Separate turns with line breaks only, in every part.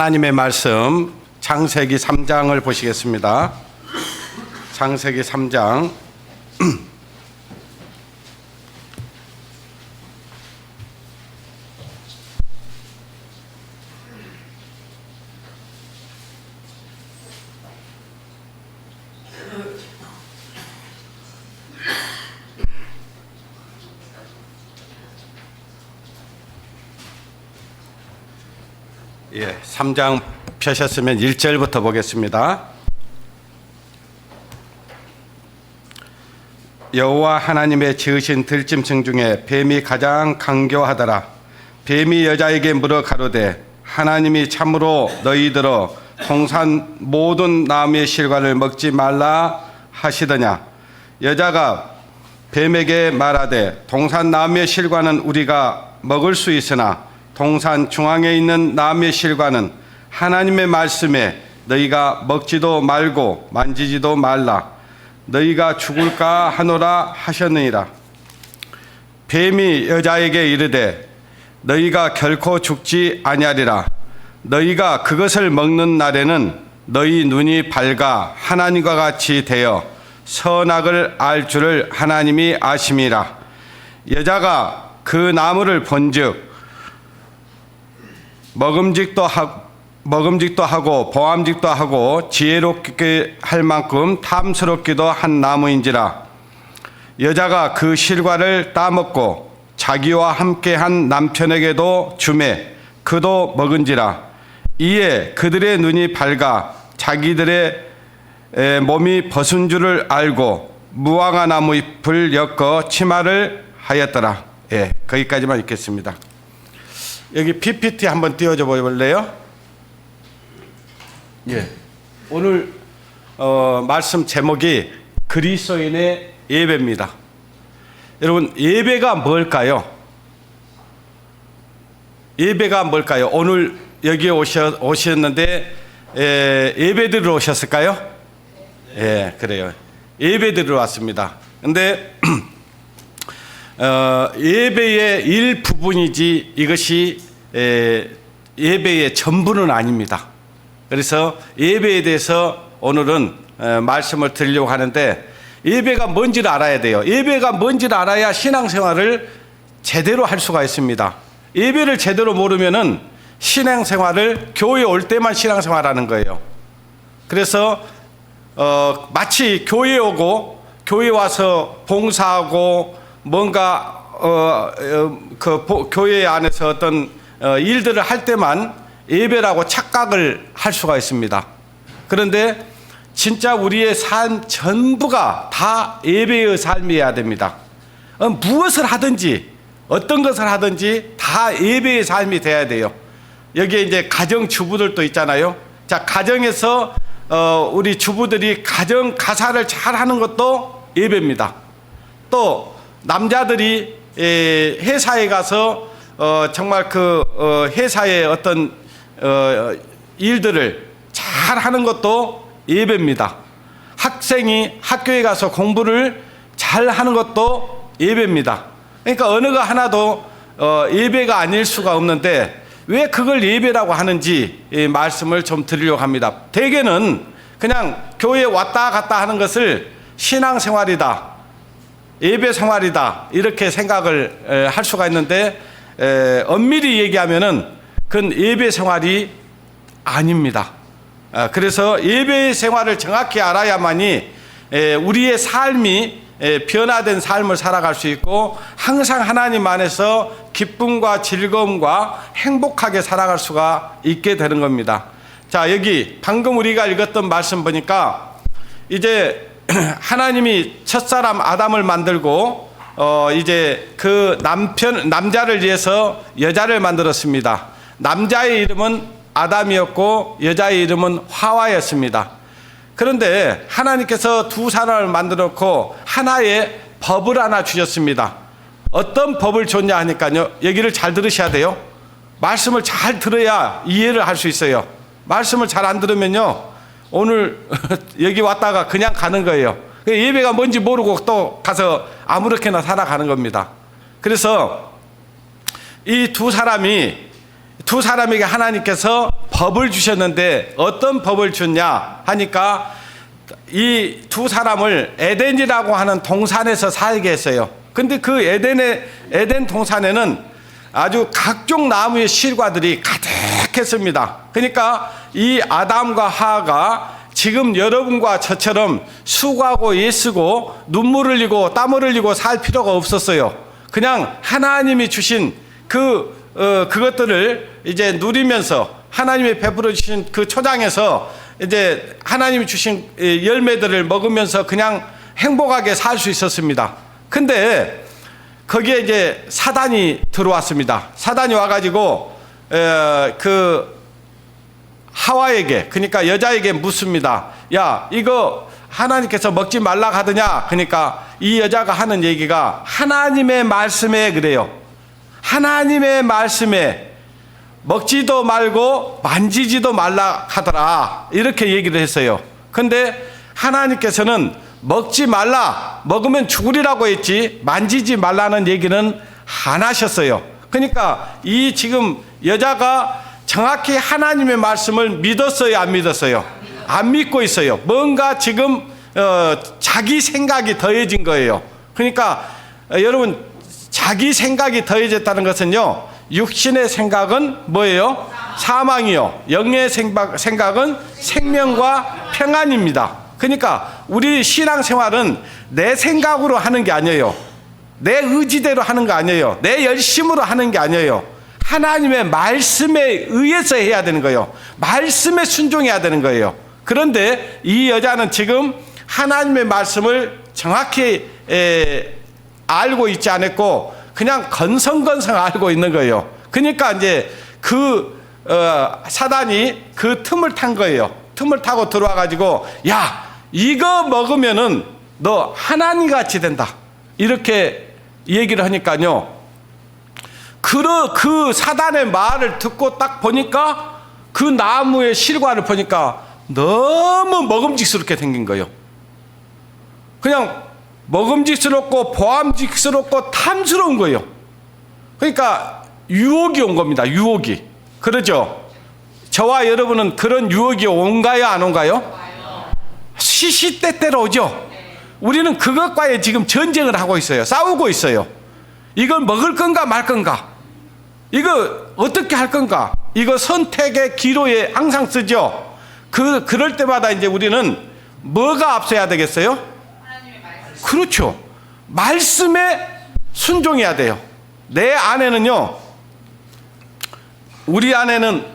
하나님의 말씀 창세기 3장을 보시겠습니다. 창세기 3장 예, 3장 펴셨으면 1절부터 보겠습니다. 여호와 하나님의 지으신 들짐승 중에 뱀이 가장 강교하더라. 뱀이 여자에게 물어 가로되 하나님이 참으로 너희들어 동산 모든 나무의 실과를 먹지 말라 하시더냐. 여자가 뱀에게 말하되 동산 나무의 실과는 우리가 먹을 수 있으나 동산 중앙에 있는 나무의 실과는 하나님의 말씀에 너희가 먹지도 말고 만지지도 말라. 너희가 죽을까 하노라 하셨느니라. 뱀이 여자에게 이르되 너희가 결코 죽지 아니하리라. 너희가 그것을 먹는 날에는 너희 눈이 밝아 하나님과 같이 되어 선악을 알 줄을 하나님이 아심이라. 여자가 그 나무를 본즉 먹음직도 하고 보암직도 하고 지혜롭게 할 만큼 탐스럽기도 한 나무인지라. 여자가 그 실과를 따먹고 자기와 함께한 남편에게도 주매 그도 먹은지라. 이에 그들의 눈이 밝아 자기들의 몸이 벗은 줄을 알고 무화과 나무 잎을 엮어 치마를 하였더라. 예, 거기까지만 읽겠습니다. 여기 PPT 한번 띄워줘 볼래요? 예. 오늘 말씀 제목이 그리스도인의 예배입니다. 여러분, 예배가 뭘까요? 예배가 뭘까요? 오늘 여기에 오셨는데 예배 드리러 오셨을까요? 예, 그래요. 예배 드리러 왔습니다. 근데 예배의 일부분이지 이것이 예배의 전부는 아닙니다. 그래서 예배에 대해서 오늘은 말씀을 드리려고 하는데, 예배가 뭔지를 알아야 돼요. 예배가 뭔지를 알아야 신앙생활을 제대로 할 수가 있습니다. 예배를 제대로 모르면은 신앙생활을 교회에 올 때만 신앙생활하는 거예요. 그래서 마치 교회에 오고 교회에 와서 봉사하고 뭔가 교회 안에서 어떤 일들을 할 때만 예배라고 착각을 할 수가 있습니다. 그런데 진짜 우리의 삶 전부가 다 예배의 삶이어야 됩니다. 무엇을 하든지 어떤 것을 하든지 다 예배의 삶이 돼야 돼요. 여기에 이제 가정 주부들도 있잖아요. 자, 가정에서 우리 주부들이 가정 가사를 잘 하는 것도 예배입니다. 또 남자들이 회사에 가서 정말 그 회사의 어떤 일들을 잘 하는 것도 예배입니다. 학생이 학교에 가서 공부를 잘 하는 것도 예배입니다. 그러니까 어느 거 하나도 예배가 아닐 수가 없는데, 왜 그걸 예배라고 하는지 말씀을 좀 드리려고 합니다. 대개는 그냥 교회에 왔다 갔다 하는 것을 신앙생활이다, 예배 생활이다, 이렇게 생각을 할 수가 있는데, 엄밀히 얘기하면은 그건 예배 생활이 아닙니다. 그래서 예배 생활을 정확히 알아야만이 우리의 삶이 변화된 삶을 살아갈 수 있고, 항상 하나님 안에서 기쁨과 즐거움과 행복하게 살아갈 수가 있게 되는 겁니다. 자, 여기 방금 우리가 읽었던 말씀 보니까 이제 하나님이 첫사람 아담을 만들고 이제 그 남자를 위해서 여자를 만들었습니다. 남자의 이름은 아담이었고 여자의 이름은 하와였습니다. 그런데 하나님께서 두 사람을 만들어 놓고 하나의 법을 하나 주셨습니다. 어떤 법을 줬냐 하니까요, 얘기를 잘 들으셔야 돼요. 말씀을 잘 들어야 이해를 할 수 있어요. 말씀을 잘 안 들으면요, 오늘 여기 왔다가 그냥 가는 거예요. 예배가 뭔지 모르고 또 가서 아무렇게나 살아가는 겁니다. 그래서 이 두 사람이 두 사람에게 하나님께서 법을 주셨는데 어떤 법을 줬냐 하니까 이 두 사람을 에덴이라고 하는 동산에서 살게 했어요. 근데 그 에덴 동산에는 아주 각종 나무의 실과들이 가득했습니다. 그러니까 이 아담과 하와가 지금 여러분과 저처럼 수고하고 애쓰고 눈물을 흘리고 땀을 흘리고 살 필요가 없었어요. 그냥 하나님이 주신 그것들을 이제 누리면서 하나님이 베풀어 주신 그 초장에서 이제 하나님이 주신 열매들을 먹으면서 그냥 행복하게 살 수 있었습니다. 근데 거기에 이제 사단이 들어왔습니다. 사단이 와가지고 그 하와에게, 그러니까 여자에게 묻습니다. 야, 이거 하나님께서 먹지 말라 하더냐? 그러니까 이 여자가 하는 얘기가 하나님의 말씀에 그래요. 하나님의 말씀에 먹지도 말고 만지지도 말라 하더라, 이렇게 얘기를 했어요. 근데 하나님께서는 먹지 말라, 먹으면 죽으리라고 했지 만지지 말라는 얘기는 안 하셨어요. 그러니까 이 지금 여자가 정확히 하나님의 말씀을 믿었어요, 안 믿었어요? 안 믿고 있어요. 뭔가 지금 자기 생각이 더해진 거예요. 그러니까 여러분, 자기 생각이 더해졌다는 것은요, 육신의 생각은 뭐예요? 사망이요. 영의 생각은 생명과 평안입니다. 그러니까 우리 신앙생활은 내 생각으로 하는 게 아니에요. 내 의지대로 하는 거 아니에요. 내 열심으로 하는 게 아니에요. 하나님의 말씀에 의해서 해야 되는 거예요. 말씀에 순종해야 되는 거예요. 그런데 이 여자는 지금 하나님의 말씀을 정확히 알고 있지 않았고 그냥 건성건성 알고 있는 거예요. 그러니까 이제 사단이 그 틈을 탄 거예요. 틈을 타고 들어와 가지고, 야, 이거 먹으면은 너 하나님 같이 된다, 이렇게 얘기를 하니까요, 그 사단의 말을 듣고 딱 보니까 그 나무의 실과를 보니까 너무 먹음직스럽게 생긴 거예요. 그냥 먹음직스럽고 보암직스럽고 탐스러운 거예요. 그러니까 유혹이 온 겁니다. 유혹이. 그러죠? 저와 여러분은 그런 유혹이 온가요, 안 온가요? 시시때때로 오죠. 우리는 그것과의 지금 전쟁을 하고 있어요. 싸우고 있어요. 이걸 먹을 건가 말 건가, 이거 어떻게 할 건가, 이거 선택의 기로에 항상 쓰죠. 그럴 때마다 이제 우리는 뭐가 앞서야 되겠어요? 그렇죠. 말씀에 순종해야 돼요. 내 안에는요, 우리 안에는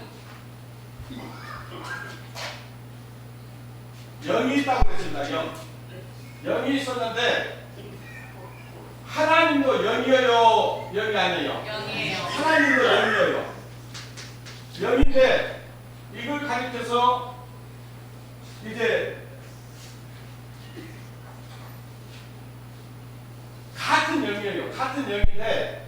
영이 있다고 그랬습니다. 영이 있었는데 하나님도 영이에요, 영이 아니에요? 영이에요. 하나님도 영이에요. 영인데 이걸 가리켜서 이제 같은 영이에요. 같은 영인데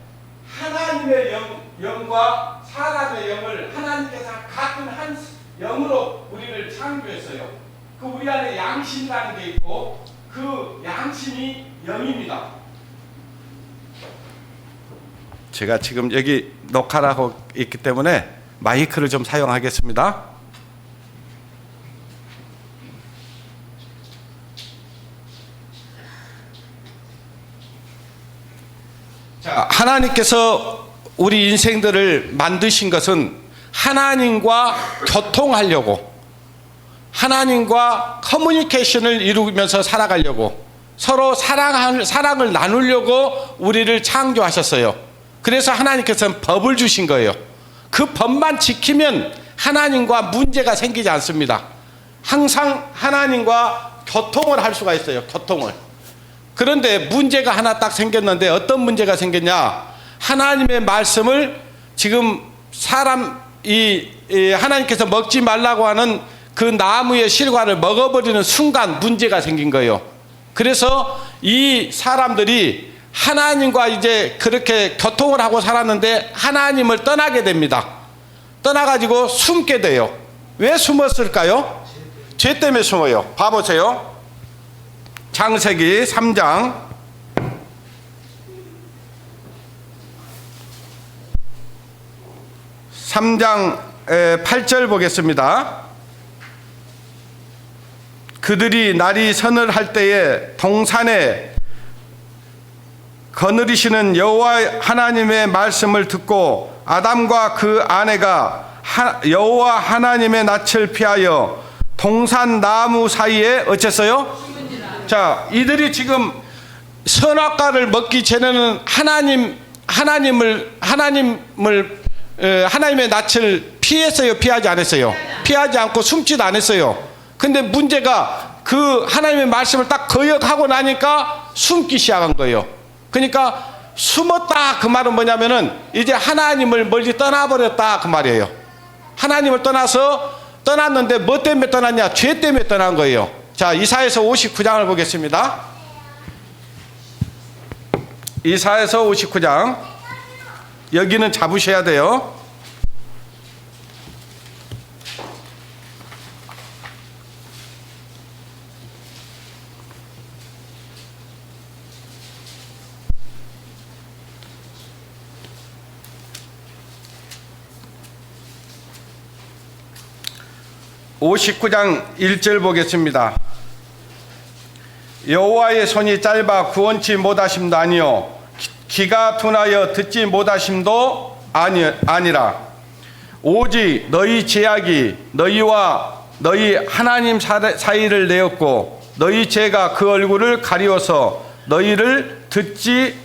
하나님의 영과 사람의 영을 하나님께서 같은 한 영으로 우리를 창조했어요. 그 우리 안에 양심이라는 게 있고 그 양심이 영입니다. 제가 지금 여기 녹화를 하고 있기 때문에 마이크를 좀 사용하겠습니다. 자, 하나님께서 우리 인생들을 만드신 것은 하나님과 교통하려고, 하나님과 커뮤니케이션을 이루면서 살아가려고, 서로 사랑을 나누려고 우리를 창조하셨어요. 그래서 하나님께서는 법을 주신 거예요. 그 법만 지키면 하나님과 문제가 생기지 않습니다. 항상 하나님과 교통을 할 수가 있어요. 교통을. 그런데 문제가 하나 딱 생겼는데 어떤 문제가 생겼냐? 하나님의 말씀을 지금 하나님께서 먹지 말라고 하는 그 나무의 실과를 먹어버리는 순간 문제가 생긴 거예요. 그래서 이 사람들이 하나님과 이제 그렇게 교통을 하고 살았는데 하나님을 떠나게 됩니다. 떠나가지고 숨게 돼요. 왜 숨었을까요? 죄 때문에 숨어요. 봐보세요. 창세기 3장 3장 8절 보겠습니다. 그들이 날이 서늘할 때에 동산에 거느리시는 여호와 하나님의 말씀을 듣고 아담과 그 아내가 여호와 하나님의 낯을 피하여 동산 나무 사이에 어쨌어요? 자, 이들이 지금 선악과를 먹기 전에는 하나님의 낯을 피했어요? 피하지 않았어요? 피하지 않고 숨지도 않았어요. 근데 문제가 그 하나님의 말씀을 딱 거역하고 나니까 숨기 시작한 거예요. 그러니까 숨었다 그 말은 뭐냐면은 이제 하나님을 멀리 떠나버렸다 그 말이에요. 하나님을 떠났는데 뭐 때문에 떠났냐? 죄 때문에 떠난 거예요. 자, 이사야서 59장을 보겠습니다. 이사야서 59장, 여기는 잡으셔야 돼요. (59장) 1절 보겠습니다. 여호와의 손이 짧아 구원치 못하심도 아니요 귀가 둔하여 듣지 못하심도 아니라 오직 너희 죄악이 너희와 너희 하나님 사이를 내었고 너희 죄가 그 얼굴을 가리워서 너희를 듣지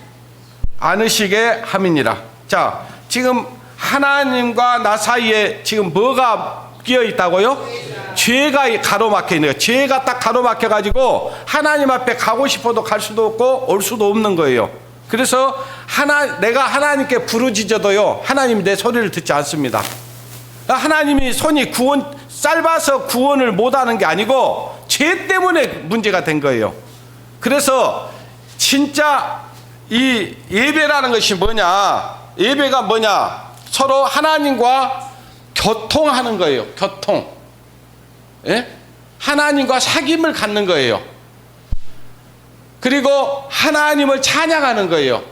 않으시게 함이니라. 자, 지금 하나님과 나 사이에 지금 뭐가 끼어 있다고요? 죄가 가로막혀 있는 거예요. 죄가 딱 가로막혀 가지고 하나님 앞에 가고 싶어도 갈 수도 없고 올 수도 없는 거예요. 그래서 내가 하나님께 부르짖어도요 하나님이 내 소리를 듣지 않습니다. 하나님이 손이 짧아서 구원을 못하는 게 아니고 죄 때문에 문제가 된 거예요. 그래서 진짜 이 예배라는 것이 뭐냐? 예배가 뭐냐? 서로 하나님과 교통하는 거예요. 교통. 예? 하나님과 사귐을 갖는 거예요. 그리고 하나님을 찬양하는 거예요.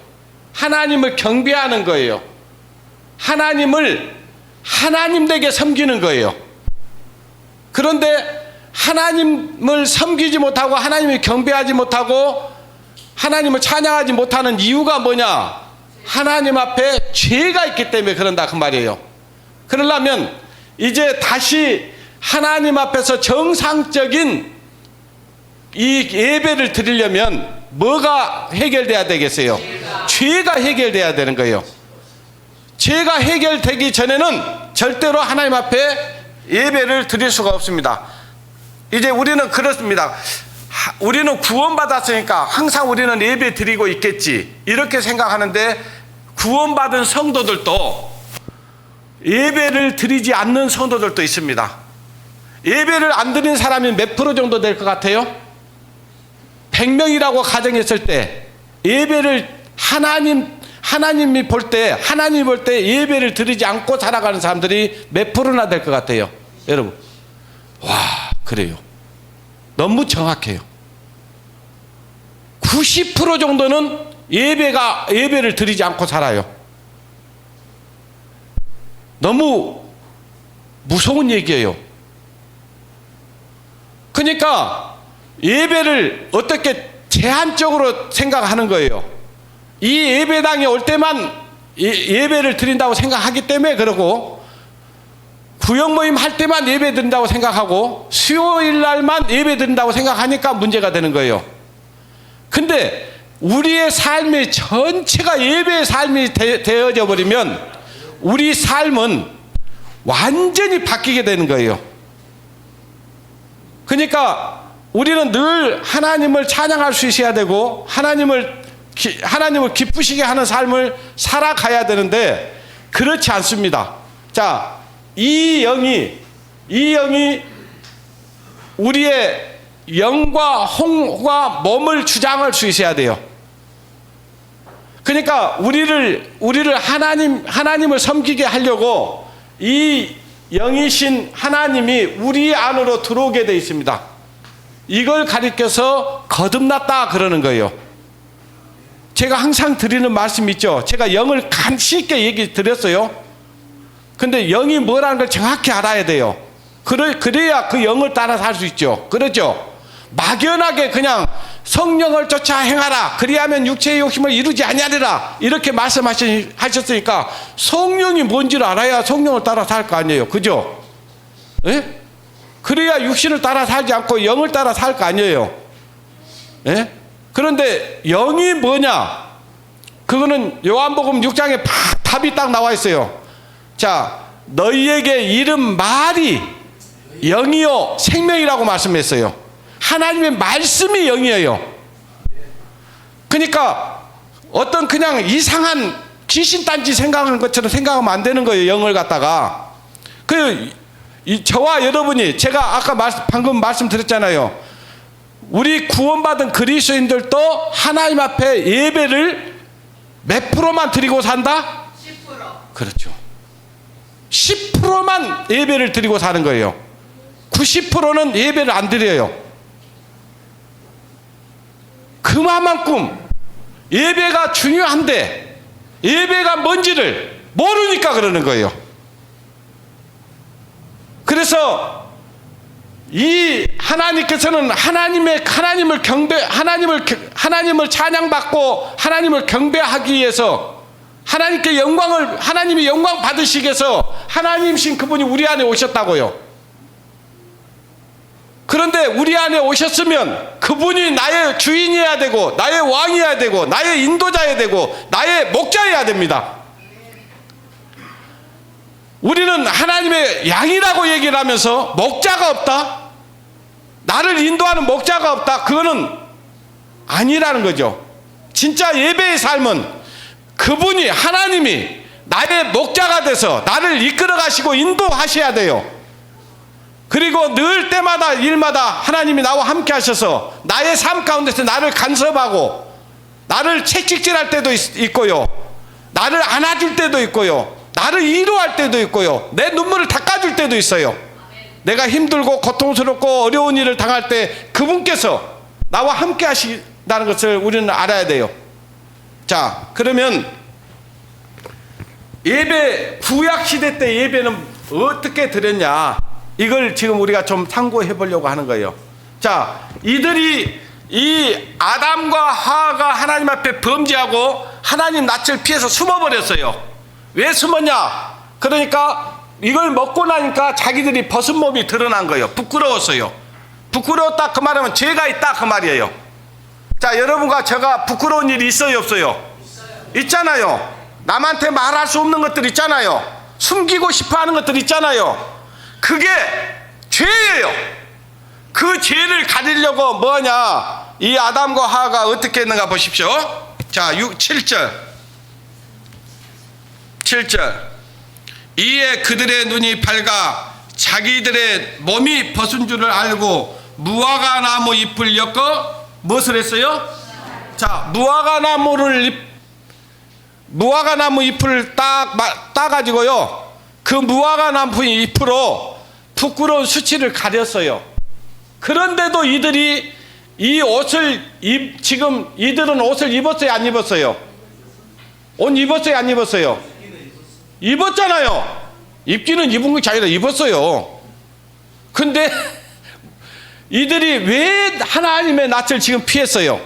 하나님을 경배하는 거예요. 하나님을 하나님되게 섬기는 거예요. 그런데 하나님을 섬기지 못하고 하나님을 경배하지 못하고 하나님을 찬양하지 못하는 이유가 뭐냐? 하나님 앞에 죄가 있기 때문에 그런다 그 말이에요. 그러려면 이제 다시 하나님 앞에서 정상적인 이 예배를 드리려면 뭐가 해결돼야 되겠어요? 죄가 해결돼야 되는 거예요. 죄가 해결되기 전에는 절대로 하나님 앞에 예배를 드릴 수가 없습니다. 이제 우리는 그렇습니다. 우리는 구원받았으니까 항상 우리는 예배 드리고 있겠지 이렇게 생각하는데 구원받은 성도들도 예배를 드리지 않는 성도들도 있습니다. 예배를 안 드린 사람이 몇 프로 정도 될 것 같아요? 100명이라고 가정했을 때 예배를 하나님이 볼 때 예배를 드리지 않고 살아가는 사람들이 몇 프로나 될 것 같아요? 여러분, 와, 그래요. 너무 정확해요. 90% 정도는 예배를 드리지 않고 살아요. 너무 무서운 얘기예요. 그러니까 예배를 어떻게 제한적으로 생각하는 거예요. 이 예배당에 올 때만 예배를 드린다고 생각하기 때문에 그러고 구역 모임 할 때만 예배 드린다고 생각하고 수요일 날만 예배 드린다고 생각하니까 문제가 되는 거예요. 근데 우리의 삶의 전체가 예배의 삶이 되어져 버리면 우리 삶은 완전히 바뀌게 되는 거예요. 그러니까 우리는 늘 하나님을 찬양할 수 있어야 되고 하나님을 기쁘시게 하는 삶을 살아가야 되는데 그렇지 않습니다. 자, 이 영이 우리의 영과 홍과 몸을 주장할 수 있어야 돼요. 그러니까 우리를 하나님을 섬기게 하려고 이 영이신 하나님이 우리 안으로 들어오게 되어 있습니다. 이걸 가리켜서 거듭났다 그러는 거예요. 제가 항상 드리는 말씀 있죠. 제가 영을 간신히 얘기 드렸어요. 근데 영이 뭐라는 걸 정확히 알아야 돼요. 그래야 그 영을 따라 살 수 있죠. 그렇죠? 막연하게 그냥 성령을 쫓아 행하라, 그리하면 육체의 욕심을 이루지 아니하리라, 이렇게 말씀하셨으니까 성령이 뭔지를 알아야 성령을 따라 살 거 아니에요. 그죠? 예? 그래야 육신을 따라 살지 않고 영을 따라 살 거 아니에요. 예? 그런데 영이 뭐냐? 그거는 요한복음 6장에 답이 딱 나와 있어요. 자, 너희에게 이른 말이 영이요 생명이라고 말씀했어요. 하나님의 말씀이 영이에요. 그러니까 어떤 그냥 이상한 귀신단지 생각하는 것처럼 생각하면 안 되는 거예요. 영을 갖다가. 저와 여러분이, 제가 아까 방금 말씀드렸잖아요. 우리 구원받은 그리스도인들도 하나님 앞에 예배를 몇 프로만 드리고 산다? 10%. 그렇죠. 10%만 예배를 드리고 사는 거예요. 90%는 예배를 안 드려요. 그만큼 예배가 중요한데 예배가 뭔지를 모르니까 그러는 거예요. 그래서 이 하나님께서는 하나님을 찬양받고 하나님을 경배하기 위해서, 하나님이 영광 받으시기 위해서 하나님이신 그분이 우리 안에 오셨다고요. 그런데 우리 안에 오셨으면 그분이 나의 주인이어야 되고, 나의 왕이어야 되고, 나의 인도자여야 되고, 나의 목자여야 됩니다. 우리는 하나님의 양이라고 얘기를 하면서 목자가 없다, 나를 인도하는 목자가 없다, 그거는 아니라는 거죠. 진짜 예배의 삶은 그분이, 하나님이 나의 목자가 돼서 나를 이끌어 가시고 인도하셔야 돼요. 그리고 늘 때마다 일마다 하나님이 나와 함께 하셔서 나의 삶 가운데서 나를 간섭하고, 나를 채찍질할 때도 있고요, 나를 안아줄 때도 있고요, 나를 위로할 때도 있고요, 내 눈물을 닦아줄 때도 있어요. 내가 힘들고 고통스럽고 어려운 일을 당할 때 그분께서 나와 함께 하신다는 것을 우리는 알아야 돼요. 자, 그러면 예배, 구약시대 때 예배는 어떻게 드렸냐, 이걸 지금 우리가 좀 참고해 보려고 하는 거예요. 자, 이 아담과 하와가 하나님 앞에 범죄하고 하나님 낯을 피해서 숨어버렸어요. 왜 숨었냐? 그러니까 이걸 먹고 나니까 자기들이 벗은 몸이 드러난 거예요. 부끄러웠어요. 부끄러웠다 그 말하면 죄가 있다 그 말이에요. 자, 여러분과 제가 부끄러운 일이 있어요 없어요? 있잖아요. 남한테 말할 수 없는 것들 있잖아요. 숨기고 싶어하는 것들 있잖아요. 그게 죄예요. 그 죄를 가리려고 뭐냐, 이 아담과 하와가 어떻게 했는가 보십시오. 자, 7절 이에 그들의 눈이 밝아 자기들의 몸이 벗은 줄을 알고 무화과 나무 잎을 엮어 무엇을 했어요? 자, 무화과 나무 잎을 따가지고요, 그 무화과 나무 잎으로 부끄러운 수치를 가렸어요. 그런데도 이들이 이 옷을 지금 이들은 옷을 입었어요 안 입었어요? 옷 입었어요 안 입었어요? 입었잖아요. 입기는 입은 게 아니라 입었어요. 근데 이들이 왜 하나님의 낯을 지금 피했어요?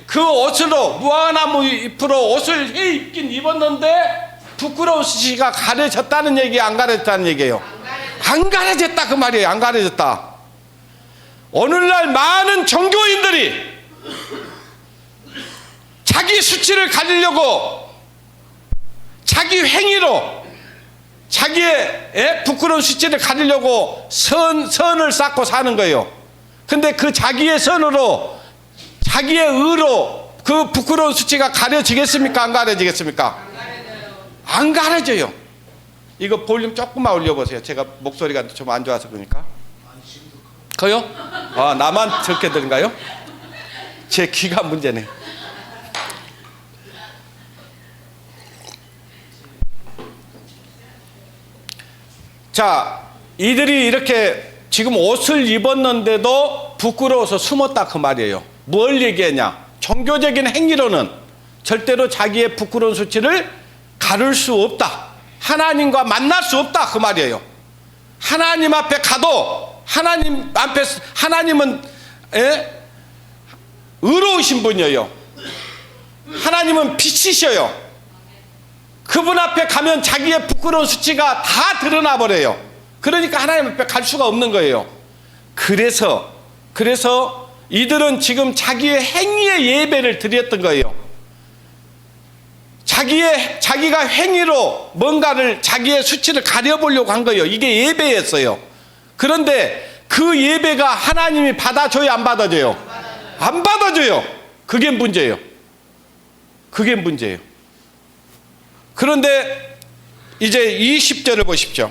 그 옷으로, 무화과나무 잎으로 옷을 입긴 입었는데 부끄러운 수치가 가려졌다는 얘기, 안 가려졌다는 얘기예요? 안 가려졌다 그 말이에요. 안 가려졌다. 오늘날 많은 종교인들이 자기 수치를 가리려고 자기 행위로 자기의 부끄러운 수치를 가리려고 선을 쌓고 사는 거예요. 근데 그 자기의 선으로, 자기의 의로 그 부끄러운 수치가 가려지겠습니까? 안 가려지겠습니까? 안 가려져요. 이거 볼륨 조금만 올려보세요. 제가 목소리가 좀 안 좋아서 그러니까. 커요? 아, 나만 적게 들은가요? 제 귀가 문제네. 자, 이들이 이렇게 지금 옷을 입었는데도 부끄러워서 숨었다 그 말이에요. 뭘 얘기하냐? 종교적인 행위로는 절대로 자기의 부끄러운 수치를 가릴 수 없다. 하나님과 만날 수 없다 그 말이에요. 하나님 앞에 가도 하나님은 의로우신 분이에요. 하나님은 빛이셔요. 그분 앞에 가면 자기의 부끄러운 수치가 다 드러나 버려요. 그러니까 하나님 앞에 갈 수가 없는 거예요. 그래서 이들은 지금 자기의 행위의 예배를 드렸던 거예요. 자기가 행위로 뭔가를 자기의 수치를 가려보려고 한 거예요. 이게 예배였어요. 그런데 그 예배가 하나님이 받아줘요, 안 받아줘요? 안 받아줘요. 그게 문제예요. 그게 문제예요. 그런데 이제 20절을 보십시오.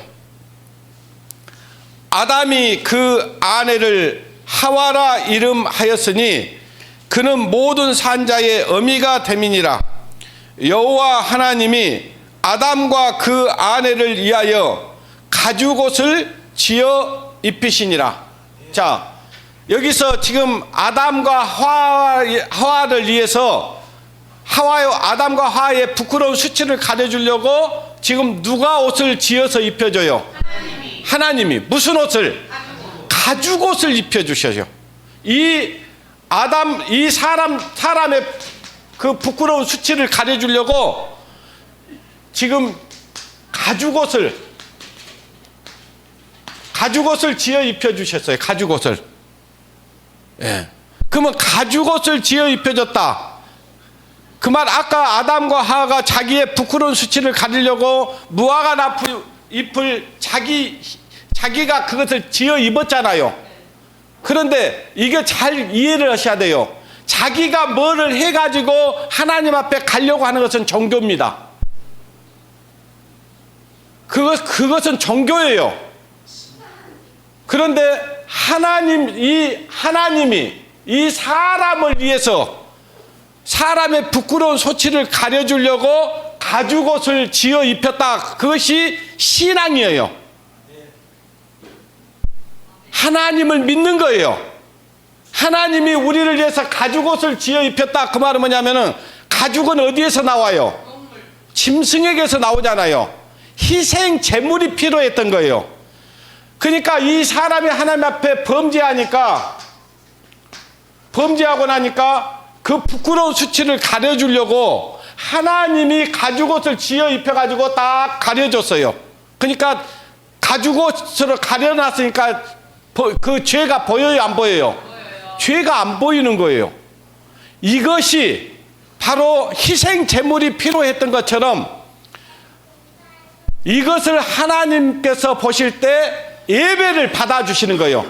아담이 그 아내를 하와라 이름하였으니 그는 모든 산자의 어미가 됨이니라. 여호와 하나님이 아담과 그 아내를 위하여 가죽옷을 지어 입히시니라. 자, 여기서 지금 아담과 하와를 위해서 아담과 하와의 부끄러운 수치를 가려주려고 지금 누가 옷을 지어서 입혀줘요? 하나님이. 무슨 옷을? 가죽옷을 입혀주셔요. 이 사람의 그 부끄러운 수치를 가려주려고 지금 가죽옷을 지어 입혀주셨어요. 가죽옷을. 예. 그러면 가죽옷을 지어 입혀줬다. 그 말, 아까 아담과 하와가 자기의 부끄러운 수치를 가리려고 무화과 잎을 자기가 그것을 지어 입었잖아요. 그런데 이게 잘 이해를 하셔야 돼요. 자기가 뭐를 해가지고 하나님 앞에 가려고 하는 것은 종교입니다. 그것은 종교예요. 그런데 하나님이 이 사람을 위해서 사람의 부끄러운 수치를 가려주려고 가죽옷을 지어 입혔다. 그것이 신앙이에요. 하나님을 믿는 거예요. 하나님이 우리를 위해서 가죽옷을 지어 입혔다. 그 말은 뭐냐면은 가죽은 어디에서 나와요? 짐승에게서 나오잖아요. 희생 제물이 필요했던 거예요. 그러니까 이 사람이 하나님 앞에 범죄하고 나니까 그 부끄러운 수치를 가려주려고 하나님이 가죽옷을 지어 입혀가지고 딱 가려줬어요. 그러니까 가죽옷으로 가려놨으니까 그 죄가 보여요, 안 보여요? 죄가 안 보이는 거예요. 이것이 바로 희생 제물이 필요했던 것처럼 이것을 하나님께서 보실 때 예배를 받아주시는 거예요.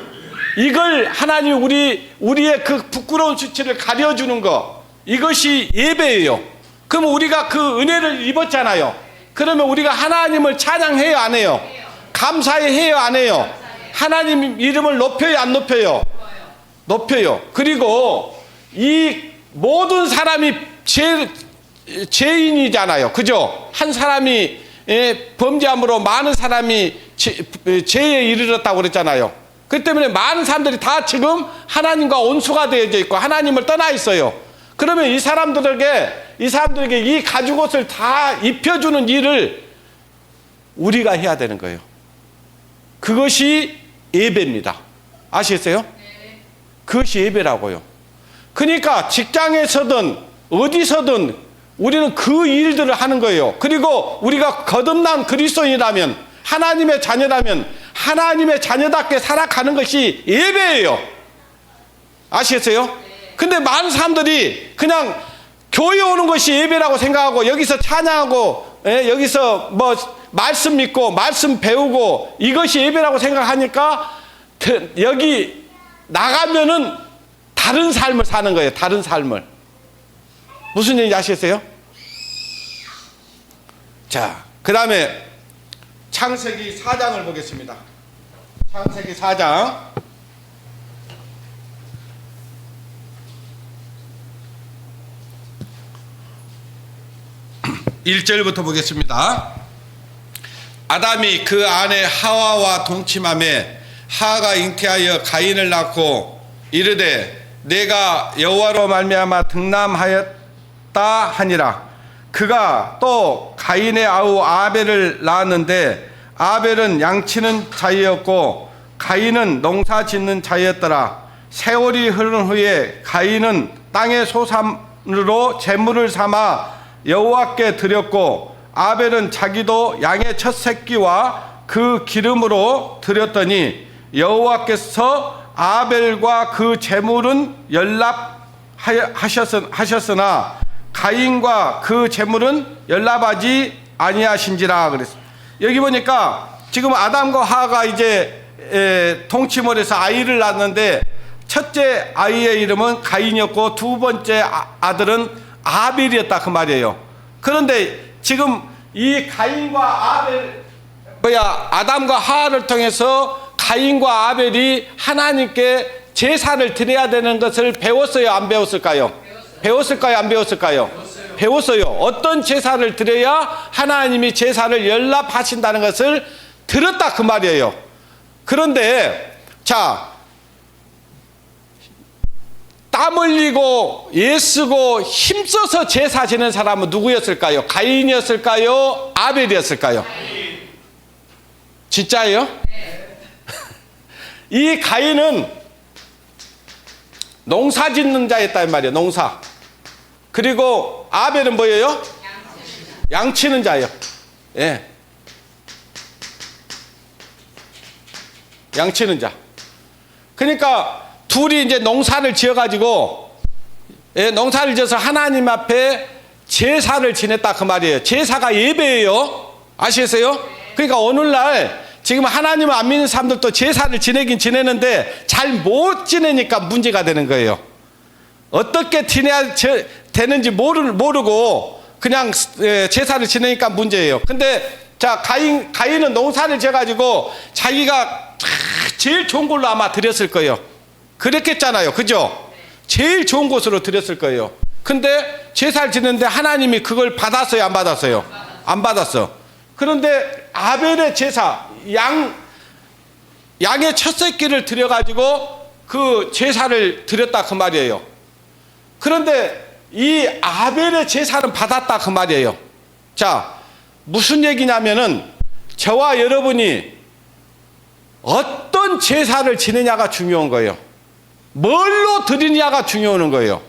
이걸 하나님 우리의 그 부끄러운 수치를 가려주는 거, 이것이 예배예요. 그럼 우리가 그 은혜를 입었잖아요. 그러면 우리가 하나님을 찬양해요, 안 해요? 감사해요, 안 해요? 하나님 이름을 높여요, 안 높여요? 높여요. 그리고 이 모든 사람이 죄인이잖아요. 그죠? 한 사람이 범죄함으로 많은 사람이 죄에 이르렀다고 그랬잖아요. 그 때문에 많은 사람들이 다 지금 하나님과 온수가 되어져 있고 하나님을 떠나 있어요. 그러면 이 사람들에게 이 가죽옷을 다 입혀주는 일을 우리가 해야 되는 거예요. 그것이 예배입니다. 아시겠어요? 그것이 예배라고요. 그러니까 직장에서든 어디서든 우리는 그 일들을 하는 거예요. 그리고 우리가 거듭난 그리스도인이라면, 하나님의 자녀라면 하나님의 자녀답게 살아가는 것이 예배예요. 아시겠어요? 근데 많은 사람들이 그냥 교회 오는 것이 예배라고 생각하고 여기서 찬양하고 여기서 뭐 말씀 믿고 말씀 배우고 이것이 예배라고 생각하니까 여기 나가면은 다른 삶을 사는 거예요. 다른 삶을. 무슨 얘기인지 아시겠어요? 자, 그 다음에 창세기 4장을 보겠습니다. 창세기 4장 1절부터 보겠습니다. 아담이 그 아내 하와와 동침하매 하가 잉태하여 가인을 낳고 이르되 내가 여호와로 말미암아 등남하였 낳았다 하니라. 그가 또 가인의 아우 아벨을 낳았는데 아벨은 양치는 자였고 가인은 농사 짓는 자였더라. 세월이 흐른 후에 가인은 땅의 소산으로 제물을 삼아 여호와께 드렸고 아벨은 자기도 양의 첫 새끼와 그 기름으로 드렸더니 여호와께서 아벨과 그 제물은 연락하셨으나 가인과 그 제물은 연락하지 아니하신지라 그랬어요. 여기 보니까 지금 아담과 하와가 이제 동침을 해서 아이를 낳았는데 첫째 아이의 이름은 가인이었고 두 번째 아들은 아벨이었다 그 말이에요. 그런데 지금 이 가인과 아담과 하와를 통해서 가인과 아벨이 하나님께 제사를 드려야 되는 것을 배웠어요, 안 배웠을까요? 배웠을까요, 안 배웠을까요? 배웠어요. 어떤 제사를 드려야 하나님이 제사를 연락하신다는 것을 들었다 그 말이에요. 그런데 자, 땀 흘리고 애쓰고 힘써서 제사 지는 사람은 누구였을까요? 가인이었을까요? 아벨이었을까요? 진짜예요? 이 가인은 농사 짓는 자였단 말이에요. 농사. 그리고 아벨은 뭐예요? 양치는 자예요. 예. 양치는 자. 그러니까 둘이 이제 농사를 지어가지고, 예, 농사를 지어서 하나님 앞에 제사를 지냈다 그 말이에요. 제사가 예배예요. 아시겠어요? 그러니까 오늘날 지금 하나님을 안 믿는 사람들도 제사를 지내긴 지내는데 잘 못 지내니까 문제가 되는 거예요. 어떻게 지내야 되는지 모르고 그냥 제사를 지내니까 문제예요. 근데 자, 가인은 농사를 지어가지고 자기가 제일 좋은 걸로 아마 드렸을 거예요. 그랬겠잖아요. 그죠? 제일 좋은 곳으로 드렸을 거예요. 근데 제사를 지냈는데 하나님이 그걸 받았어요, 안 받았어요? 안 받았어. 그런데 아벨의 제사, 양의 첫 새끼를 드려가지고 그 제사를 드렸다 그 말이에요. 그런데 이 아벨의 제사는 받았다 그 말이에요. 자, 무슨 얘기냐면은 저와 여러분이 어떤 제사를 지내냐가 중요한 거예요. 뭘로 드리냐가 중요한 거예요.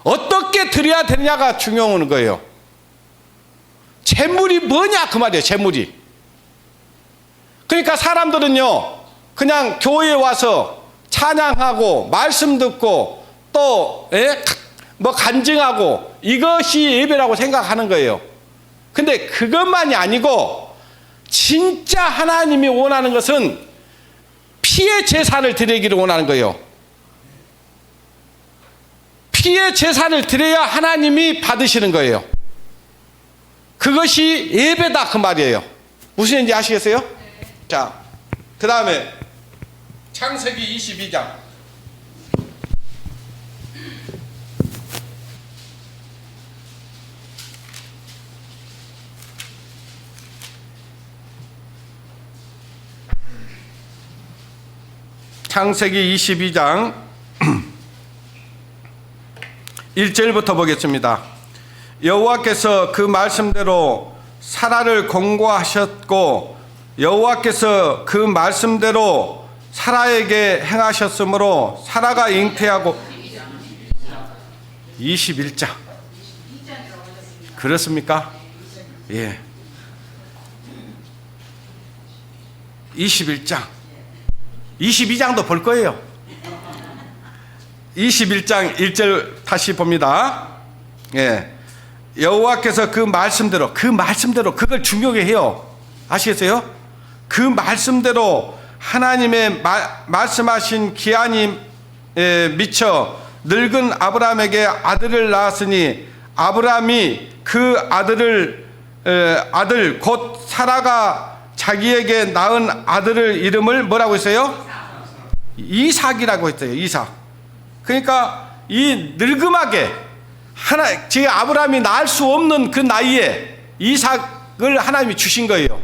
어떻게 드려야 되느냐가 중요한 거예요. 재물이 뭐냐 그 말이에요. 재물이. 그러니까 사람들은요 그냥 교회에 와서 찬양하고 말씀 듣고 또 뭐 간증하고 이것이 예배라고 생각하는 거예요. 근데 그것만이 아니고 진짜 하나님이 원하는 것은 피의 제사를 드리기를 원하는 거예요. 피의 제사를 드려야 하나님이 받으시는 거예요. 그것이 예배다 그 말이에요. 무슨 얘기인지 아시겠어요? 자, 그 다음에 창세기 22장. 창세기 22장 1절부터 보겠습니다. 여호와께서 그 말씀대로 사라를 공고하셨고 여호와께서 그 말씀대로 사라에게 행하셨으므로 사라가 잉태하고 21장 그렇습니까? 예. 21장 22장도 볼 거예요. 21장 1절 다시 봅니다. 예. 여호와께서 그 말씀대로 그걸 중요하게 해요. 아시겠어요? 그 말씀대로 하나님의 말씀하신 기한이 미쳐 늙은 아브라함에게 아들을 낳았으니 아브라함이 그 아들 곧 사라가 자기에게 낳은 아들을 이름을 뭐라고 했어요? 이삭이라고 했어요. 이삭. 그러니까 이 늙음하게 지금 아브라함이 낳을 수 없는 그 나이에 이삭을 하나님이 주신 거예요.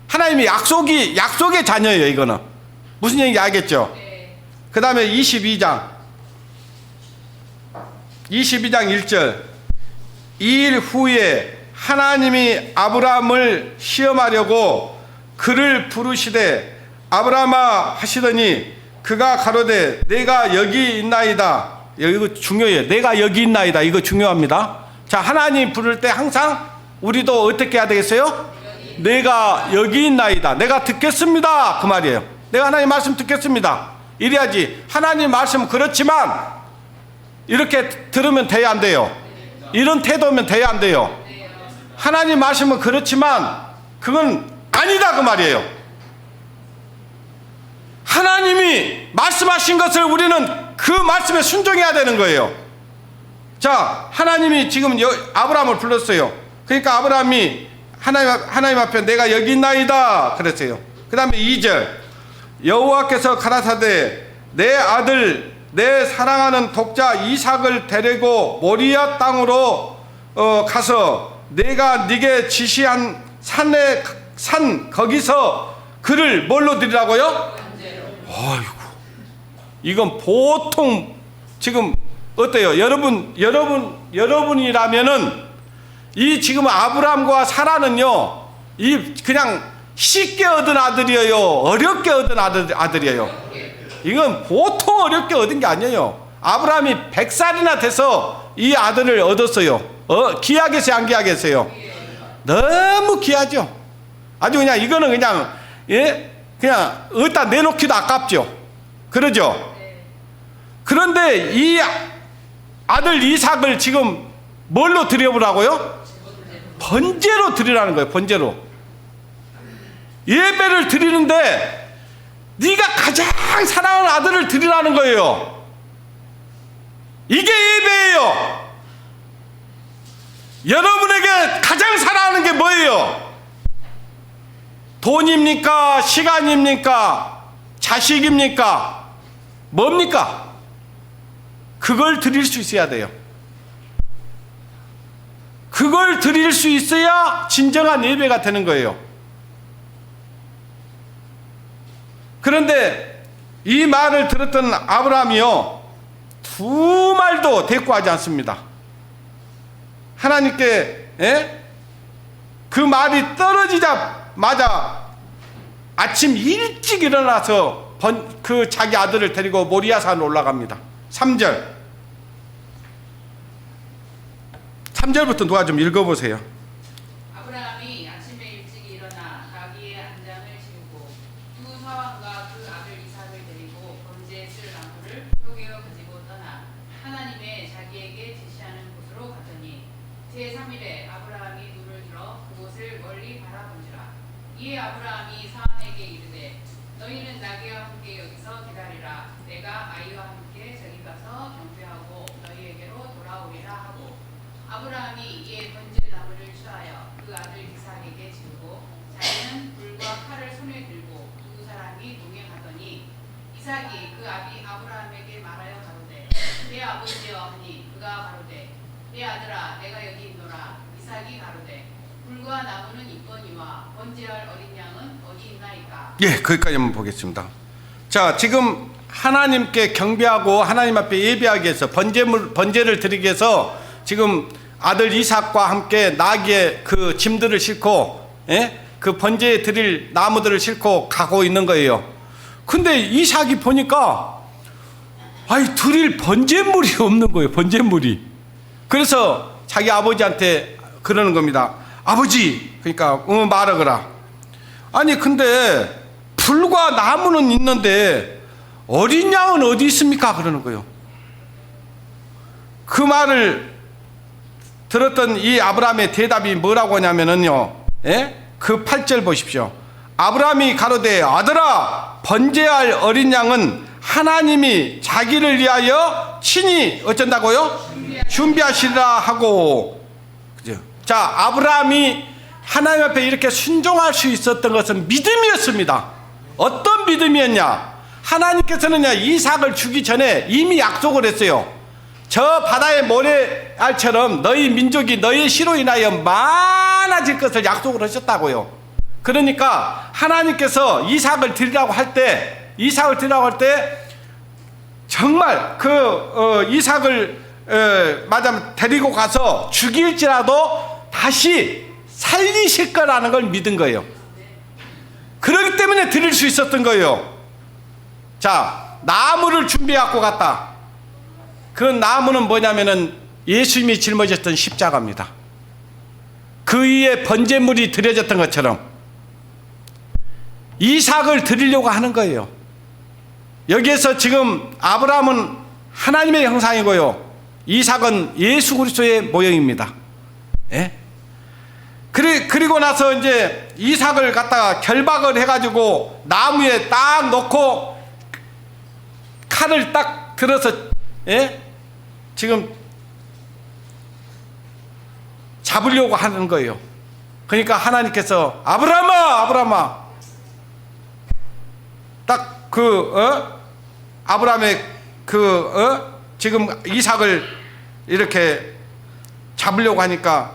하나님이 약속의 자녀예요. 이거는 무슨 얘기인지 알겠죠? 그 다음에 22장 1절 이 일 후에 하나님이 아브라함을 시험하려고 그를 부르시되 아브라함아 하시더니 그가 가로되 내가 여기 있나이다. 이거 중요해요. 내가 여기 있나이다. 이거 중요합니다. 자, 하나님 부를 때 항상 우리도 어떻게 해야 되겠어요? 내가 여기 있나이다. 내가 듣겠습니다. 그 말이에요. 내가 하나님 말씀 듣겠습니다. 이래야지. 하나님 말씀 그렇지만 이렇게 들으면 돼야 안 돼요. 이런 태도면 돼야 안 돼요. 하나님 말씀은 그렇지만 그건 아니다 그 말이에요. 하나님이 말씀하신 것을 우리는 그 말씀에 순종해야 되는 거예요. 자, 하나님이 지금 아브라함을 불렀어요. 그러니까 아브라함이 하나님 앞에 내가 여기 있나이다 그랬어요. 그 다음에 2절 여호와께서 가라사대 내 아들 내 사랑하는 독자 이삭을 데리고 모리아 땅으로 가서 내가 네게 지시한 산 거기서 그를 뭘로 드리라고요? 아이고, 이건 보통 지금 어때요? 여러분이라면은 이 지금 아브라함과 사라는요, 이 그냥 쉽게 얻은 아들이에요? 어렵게 얻은 아들이에요? 이건 보통 어렵게 얻은 게 아니에요. 아브라함이 100살이나 돼서 이 아들을 얻었어요. 귀하겠어요? 안 귀하겠어요? 너무 귀하죠. 아주 그냥 이거는 그냥 그냥 어디다 내놓기도 아깝죠. 그러죠? 그런데 이 아들 이삭을 지금 뭘로 드려보라고요? 번제로 드리라는 거예요. 번제로. 예배를 드리는데 네가 가장 사랑하는 아들을 드리라는 거예요. 이게 예배예요. 여러분에게 가장 사랑하는 게 뭐예요? 돈입니까? 시간입니까? 자식입니까? 뭡니까? 그걸 드릴 수 있어야 돼요. 그걸 드릴 수 있어야 진정한 예배가 되는 거예요. 그런데 이 말을 들었던 아브라함이요, 두 말도 대꾸하지 않습니다. 하나님께 그 말이 떨어지자마자 아침 일찍 일어나서 그 자기 아들을 데리고 모리아산으로 올라갑니다. 3절부터 누가 좀 읽어보세요.
아브라함이 아침에 일찍 일어나 나귀의 한 장을 지우고 두 사환과 그 아들 이삭을 데리고 번제에 쓸 나무를 쪼개어 가지고 떠나 하나님의 자기에게 지시하는 곳으로 갔더니 제3일에 아브라함이 눈을 들어 그곳을 멀리 바라본지라. 이에 아브라함이 사환에게 이르되 너희는 나귀와 함께 여기서 기다리라. 내가 아이와 함께 저기 가서 경배하고 너희에게로 돌아오리라 하고 아브라함이 이에 번제 나무를 취하여 그 아들 이삭에게 지우고 자기는 불과 칼을 손에 들고 두 사람이 동행하더니 이삭이 그 아비 아브라함에게 말하여 가로되 내 아버지여 하니 그가 가로되 내 아들아 내가 여기 있노라. 이삭이 가로되 불과 나무는 있거니와 번제할 어린 양은 어디 있나이까.
예, 거기까지 한번 보겠습니다. 자, 지금 하나님께 경배하고 하나님 앞에 예배하기 위해서 번제를 드리기 위해서 지금 아들 이삭과 함께 나귀의 그 짐들을 싣고 그 번제에 드릴 나무들을 싣고 가고 있는 거예요. 근데 이삭이 보니까 드릴 번제물이 없는 거예요. 번제물이. 그래서 자기 아버지한테 그러는 겁니다. 아버지, 그러니까 말하거라. 아니 근데 불과 나무는 있는데 어린 양은 어디 있습니까? 그러는 거예요. 그 말을 들었던 이 아브라함의 대답이 뭐라고 하냐면은요, 그 8절 보십시오. 아브라함이 가로되 아들아 번제할 어린 양은 하나님이 자기를 위하여 친히 어쩐다고요? 준비하시리라 하고. 그죠? 자, 아브라함이 하나님 앞에 이렇게 순종할 수 있었던 것은 믿음이었습니다. 어떤 믿음이었냐? 하나님께서는 이삭을 주기 전에 이미 약속을 했어요. 저 바다의 모래알처럼 너희 민족이 너희 씨로 인하여 많아질 것을 약속을 하셨다고요. 그러니까 하나님께서 이삭을 드리라고 할 때 정말 이삭을 맞으면 데리고 가서 죽일지라도 다시 살리실 거라는 걸 믿은 거예요. 그렇기 때문에 드릴 수 있었던 거예요. 자, 나무를 준비해 갖고 갔다. 그 나무는 뭐냐면은 예수님이 짊어졌던 십자가입니다. 그 위에 번제물이 드려졌던 것처럼 이삭을 드리려고 하는 거예요. 여기에서 지금 아브라함은 하나님의 형상이고요, 이삭은 예수 그리스도의 모형입니다. 예? 그리고 나서 이제 이삭을 갖다가 결박을 해가지고 나무에 딱 놓고 칼을 딱 들어서, 예? 지금 잡으려고 하는 거예요. 그러니까 하나님께서 아브라함아, 아브라함아, 딱 아브라함의 지금 이삭을 이렇게 잡으려고 하니까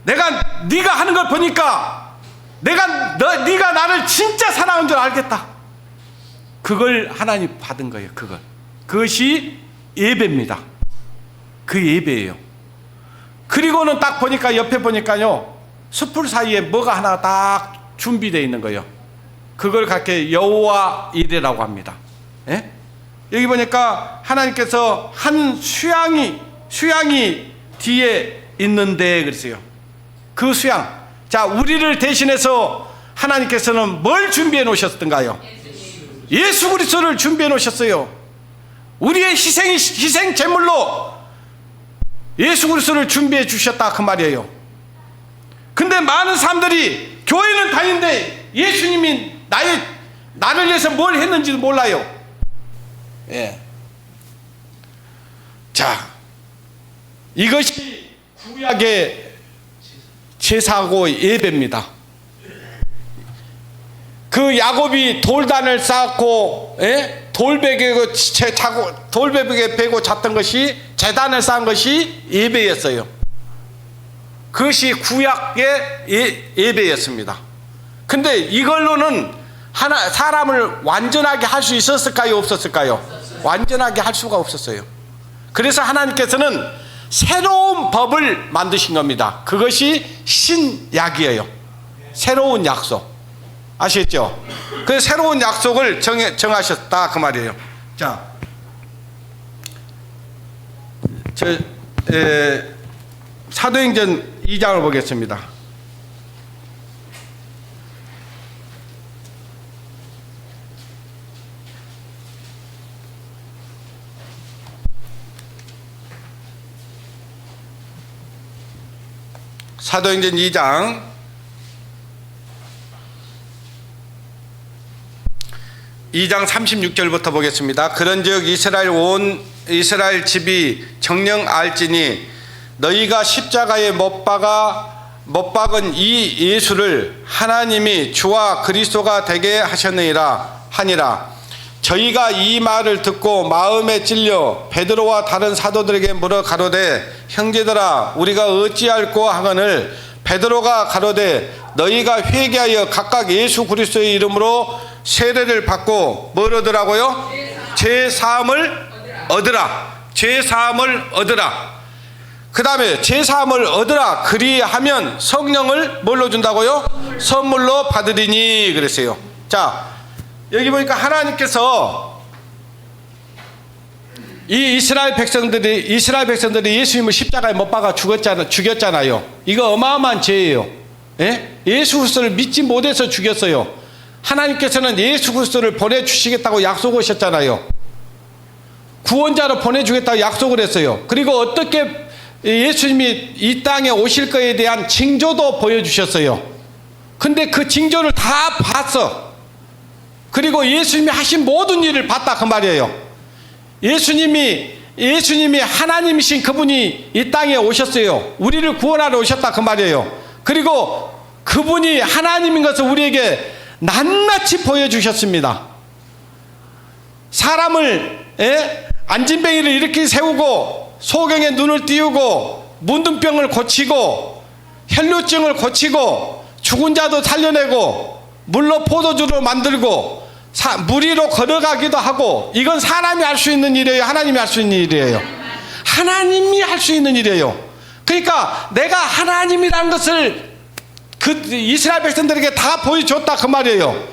네가 하는 걸 보니까 네가 나를 진짜 사랑하는 줄 알겠다. 그걸 하나님 받은 거예요. 그것이 예배입니다. 그 예배예요. 그리고는 딱 보니까 옆에 보니까요, 숯불 사이에 뭐가 하나 딱 준비되어 있는 거예요. 그걸 갖게 여호와 이레라고 합니다. 예? 여기 보니까 하나님께서 한 수양이 뒤에 있는데 그랬어요. 그 수양. 자, 우리를 대신해서 하나님께서는 뭘 준비해 놓으셨던가요? 예수 그리스도를 준비해 놓으셨어요. 우리의 희생 제물로 예수 그리스도를 준비해 주셨다, 그 말이에요. 근데 많은 사람들이 교회는 다니는데 예수님이 나를 위해서 뭘 했는지도 몰라요. 예. 자, 이것이 구약의 제사하고 예배입니다. 그 야곱이 돌단을 쌓고, 예? 돌베개 베고 잤던 것이, 제단을 쌓은 것이 예배였어요. 그것이 구약의 예배였습니다. 근데 이걸로는 사람을 완전하게 할 수 있었을까요, 없었을까요? 완전하게 할 수가 없었어요. 그래서 하나님께서는 새로운 법을 만드신 겁니다. 그것이 신약이에요. 새로운 약속. 아시겠죠? 그 새로운 약속을 정하셨다, 그 말이에요. 자, 사도행전 2장을 보겠습니다. 사도행전 2장 36절부터 보겠습니다. 그런즉 이스라엘 집이 정녕 알지니 너희가 십자가에 못 박은 이 예수를 하나님이 주와 그리스도가 되게 하셨느니라 하니라. 저희가 이 말을 듣고 마음에 찔려 베드로와 다른 사도들에게 물어 가로되 형제들아 우리가 어찌할꼬 하거늘 베드로가 가로되 너희가 회개하여 각각 예수 그리스도의 이름으로 세례를 받고 뭘 얻으라고요? 제사함을 얻으라. 제사함을 얻으라. 그 다음에 제사함을 얻으라. 그리하면 성령을 뭘로 준다고요? 선물로 받으리니 그랬어요. 자, 여기 보니까 하나님께서 이 이스라엘 백성들이 예수님을 십자가에 못 박아 죽였잖아요. 이거 어마어마한 죄예요. 예? 예수 그리스도를 믿지 못해서 죽였어요. 하나님께서는 예수 그리스도를 보내주시겠다고 약속하셨잖아요. 구원자로 보내주겠다고 약속을 했어요. 그리고 어떻게 예수님이 이 땅에 오실 거에 대한 징조도 보여주셨어요. 근데 그 징조를 다 봤어. 그리고 예수님이 하신 모든 일을 봤다, 그 말이에요. 예수님이 하나님이신 그분이 이 땅에 오셨어요. 우리를 구원하러 오셨다, 그 말이에요. 그리고 그분이 하나님인 것을 우리에게 낱낱이 보여주셨습니다. 사람을 안진뱅이를 이렇게 세우고 소경의 눈을 띄우고 문둥병을 고치고 혈루증을 고치고 죽은 자도 살려내고 물로 포도주를 만들고 물 위로 걸어가기도 하고, 이건 사람이 할 수 있는 일이에요, 하나님이 할 수 있는 일이에요? 하나님이 할 수 있는 일이에요. 그러니까 내가 하나님이라는 것을 그 이스라엘 백성들에게 다 보여줬다 그 말이에요.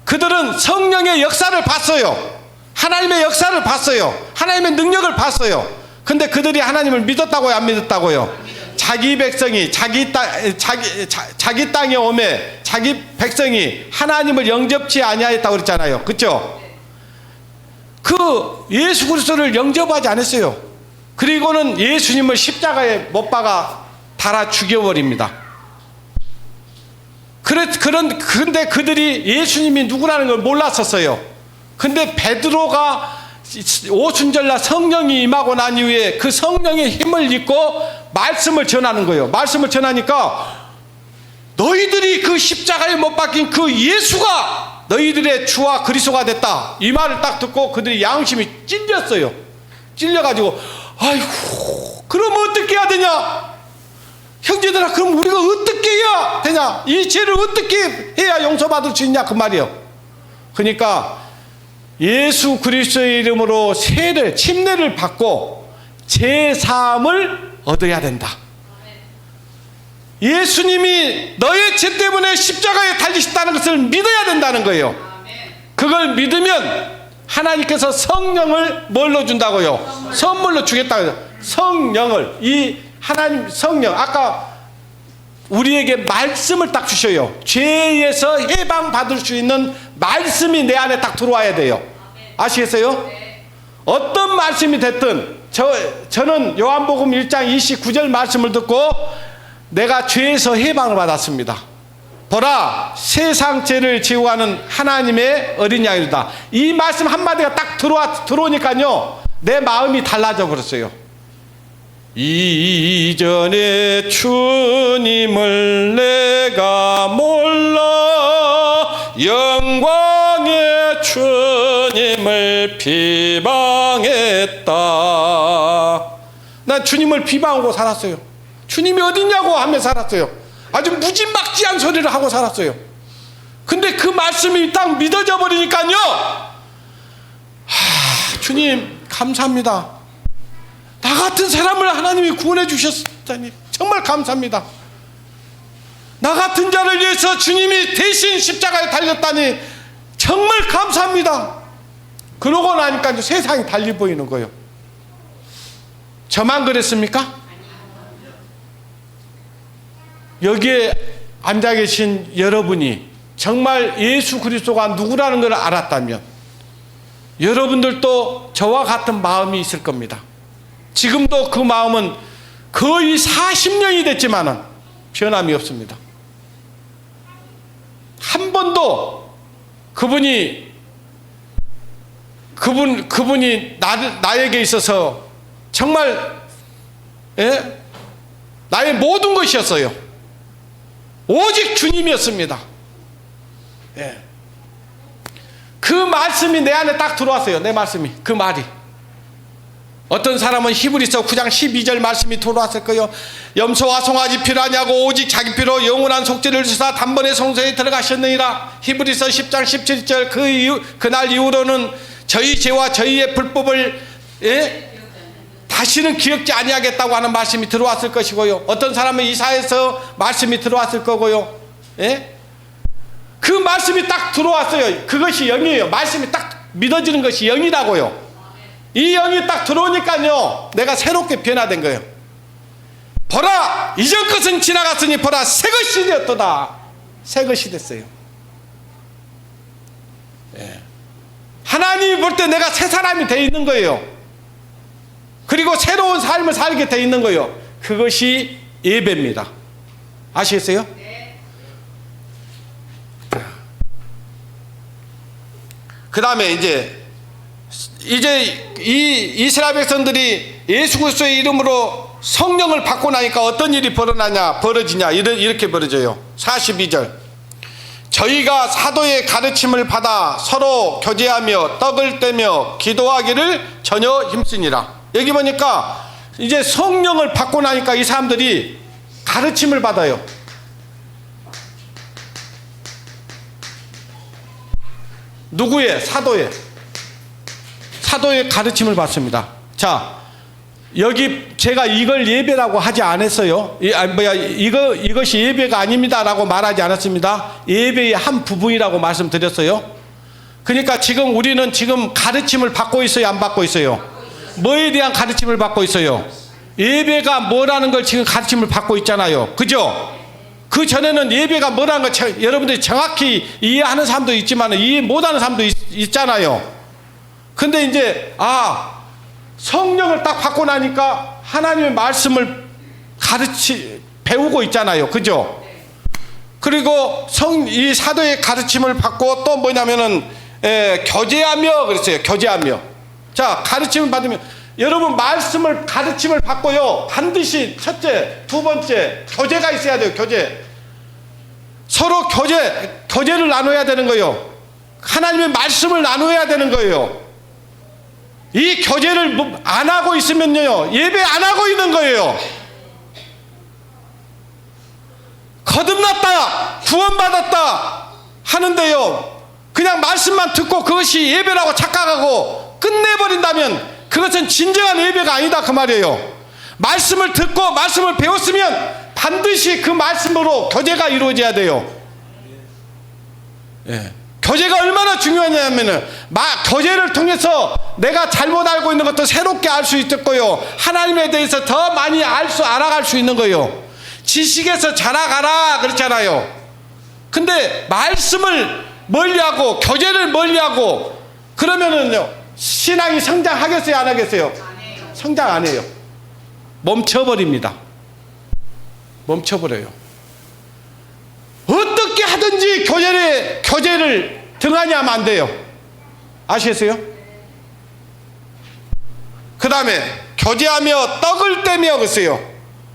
그들은 성령의 역사를 봤어요. 하나님의 역사를 봤어요. 하나님의 능력을 봤어요. 근데 그들이 하나님을 믿었다고요, 안 믿었다고요? 자기 백성이 자기 땅에 오매 자기 백성이 하나님을 영접치 아니하였다고 그랬잖아요. 그렇죠? 그 예수 그리스도를 영접하지 않았어요. 그리고는 예수님을 십자가에 못 박아 달아 죽여버립니다. 근데 그들이 예수님이 누구라는 걸 몰랐었어요. 근데 베드로가 오순절날 성령이 임하고 난 이후에 그 성령의 힘을 입고 말씀을 전하는 거예요. 말씀을 전하니까 너희들이 그 십자가에 못 박힌 그 예수가 너희들의 주와 그리스도가 됐다. 이 말을 딱 듣고 그들이 양심이 찔렸어요. 찔려가지고 아이고 그럼 어떻게 해야 되냐? 형제들아 그럼 우리가 어떻게 해야 되냐? 이 죄를 어떻게 해야 용서받을 수 있냐 그 말이에요. 그러니까 예수 그리스도의 이름으로 침례를 받고 제사함을 얻어야 된다. 예수님이 너의 죄 때문에 십자가에 달리셨다는 것을 믿어야 된다는 거예요. 그걸 믿으면 하나님께서 성령을 뭘로 준다고요? 선물로 주겠다고요. 성령을, 이 하나님 성령, 아까 우리에게 말씀을 딱 주셔요. 죄에서 해방받을 수 있는 말씀이 내 안에 딱 들어와야 돼요. 아시겠어요? 어떤 말씀이 됐든 저는 요한복음 1장 29절 말씀을 듣고 내가 죄에서 해방을 받았습니다. 보라 세상 죄를 제거하는 하나님의 어린 양이다. 이 말씀 한마디가 딱 들어오니까요 내 마음이 달라져 버렸어요. 이전에 주님을 내가 몰라 영광의 주님을 비방했다. 난 주님을 비방하고 살았어요. 주님이 어딨냐고 하며 살았어요. 아주 무지막지한 소리를 하고 살았어요. 근데 그 말씀이 딱 믿어져 버리니까요 주님 감사합니다. 나 같은 사람을 하나님이 구원해 주셨다니 정말 감사합니다. 나 같은 자를 위해서 주님이 대신 십자가에 달렸다니 정말 감사합니다. 그러고 나니까 이제 세상이 달리 보이는 거예요. 저만 그랬습니까? 여기에 앉아 계신 여러분이 정말 예수 그리스도가 누구라는 걸 알았다면 여러분들도 저와 같은 마음이 있을 겁니다. 지금도 그 마음은 거의 40년이 됐지만은 변함이 없습니다. 한 번도 그분이 나에게 있어서 정말 나의 모든 것이었어요. 오직 주님이었습니다. 그 말씀이 내 안에 딱 들어왔어요. 내 말씀이, 그 말이. 어떤 사람은 히브리서 9장 12절 말씀이 들어왔을 거예요. 염소와 송아지 피를 아니하고 오직 자기 피로 영원한 속죄를 주사 단번에 성소에 들어가셨느니라. 히브리서 10장 17절 그날 이후로는 저희 죄와 저희의 불법을 다시는 기억지 아니하겠다고 하는 말씀이 들어왔을 것이고요. 어떤 사람은 이사야서 말씀이 들어왔을 거고요. 그 말씀이 딱 들어왔어요. 그것이 영이에요. 말씀이 딱 믿어지는 것이 영이라고요. 이 영이 딱 들어오니까요 내가 새롭게 변화된 거예요. 보라 이전 것은 지나갔으니 보라 새 것이 되었도다. 새 것이 됐어요. 하나님이 볼 때 내가 새 사람이 되어 있는 거예요. 그리고 새로운 삶을 살게 되어 있는 거예요. 그것이 예배입니다. 아시겠어요? 그 다음에 이제 이 이스라엘 백성들이 예수 그리스도의 이름으로 성령을 받고 나니까 어떤 일이 벌어지냐 이렇게 벌어져요. 42절 저희가 사도의 가르침을 받아 서로 교제하며 떡을 떼며 기도하기를 전혀 힘쓰니라. 여기 보니까 이제 성령을 받고 나니까 이 사람들이 가르침을 받아요. 누구의? 사도의 가르침을 받습니다. 자, 여기 제가 이걸 예배라고 하지 않았어요. 이것이 예배가 아닙니다라고 말하지 않았습니다. 예배의 한 부분이라고 말씀드렸어요. 그러니까 지금 우리는 지금 가르침을 받고 있어요, 안 받고 있어요? 뭐에 대한 가르침을 받고 있어요? 예배가 뭐라는 걸 지금 가르침을 받고 있잖아요. 그죠? 그 전에는 예배가 뭐라는 걸 여러분들이 정확히 이해하는 사람도 있지만 이해 못하는 사람도 있잖아요. 근데 이제 성령을 딱 받고 나니까 하나님의 말씀을 배우고 있잖아요. 그죠? 그리고 이 사도의 가르침을 받고 또 뭐냐면은 교제하며 그랬어요. 교제하며. 자, 가르침을 받으면 여러분 가르침을 받고요. 반드시 첫째, 두 번째 교제가 있어야 돼요. 교제. 서로 교제를 나눠야 되는 거예요. 하나님의 말씀을 나눠야 되는 거예요. 이 교제를 안 하고 있으면요, 예배 안 하고 있는 거예요. 거듭났다, 구원받았다 하는데요, 그냥 말씀만 듣고 그것이 예배라고 착각하고 끝내버린다면 그것은 진정한 예배가 아니다 그 말이에요. 말씀을 듣고 말씀을 배웠으면 반드시 그 말씀으로 교제가 이루어져야 돼요. 예. 교제가 얼마나 중요하냐면은 교제를 통해서 내가 잘못 알고 있는 것도 새롭게 알 수 있고요, 하나님에 대해서 더 많이 알아갈 수 있는 거예요. 지식에서 자라가라 그렇잖아요. 근데 말씀을 멀리하고 교제를 멀리하고 그러면은요, 신앙이 성장하겠어요, 안 하겠어요? 성장 안 해요. 멈춰버립니다. 멈춰버려요. 어떻게 하든지 교제를 등한히 하면 안 돼요. 아시겠어요? 그 다음에 교제하며 떡을 떼며 그랬어요.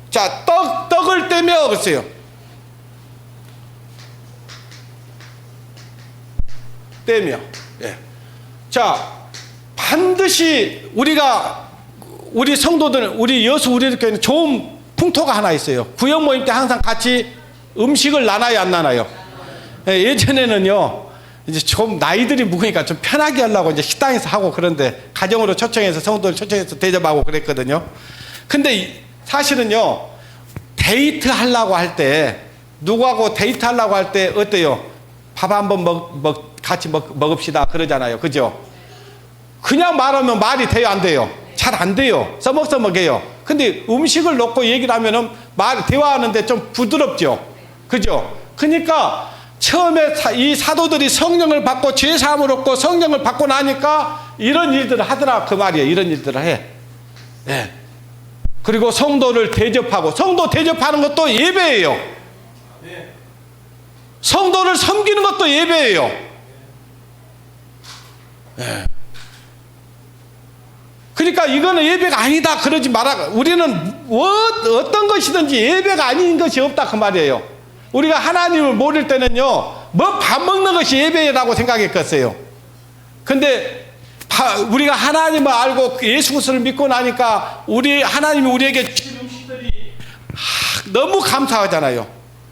자, 떡을 떼며 그랬어요. 떼며. 예. 자, 반드시 우리 성도들, 우리 우리교회는 좋은 풍토가 하나 있어요. 구역 모임 때 항상 같이 음식을 나눠요, 안 나눠요? 예전에는요, 이제 좀 나이들이 묵으니까 좀 편하게 하려고 이제 식당에서 하고 그런데 가정으로 초청해서 성도들 초청해서 대접하고 그랬거든요. 근데 사실은요, 데이트 하려고 할 때, 누구하고 데이트 하려고 할 때 어때요? 밥 한번 같이 먹읍시다 그러잖아요. 그죠? 그냥 말하면 말이 돼요, 안 돼요? 잘 안 돼요. 써먹해요. 근데 음식을 놓고 얘기를 하면은 대화하는데 좀 부드럽죠. 그죠? 그러니까 처음에 이 사도들이 성령을 받고 죄사함을 얻고 성령을 받고 나니까 이런 일들을 하더라 그 말이에요. 이런 일들을 해. 예. 그리고 성도를 대접하고, 성도 대접하는 것도 예배예요. 성도를 섬기는 것도 예배예요. 예. 그러니까 이거는 예배가 아니다 그러지 마라. 우리는 어떤 것이든지 예배가 아닌 것이 없다 그 말이에요. 우리가 하나님을 모를 때는요, 밥 먹는 것이 예배라고 생각했겠어요. 근데 우리가 하나님을 알고 예수 그리스도를 믿고 나니까 하나님이 우리에게 주신 음식들이 너무 감사하잖아요.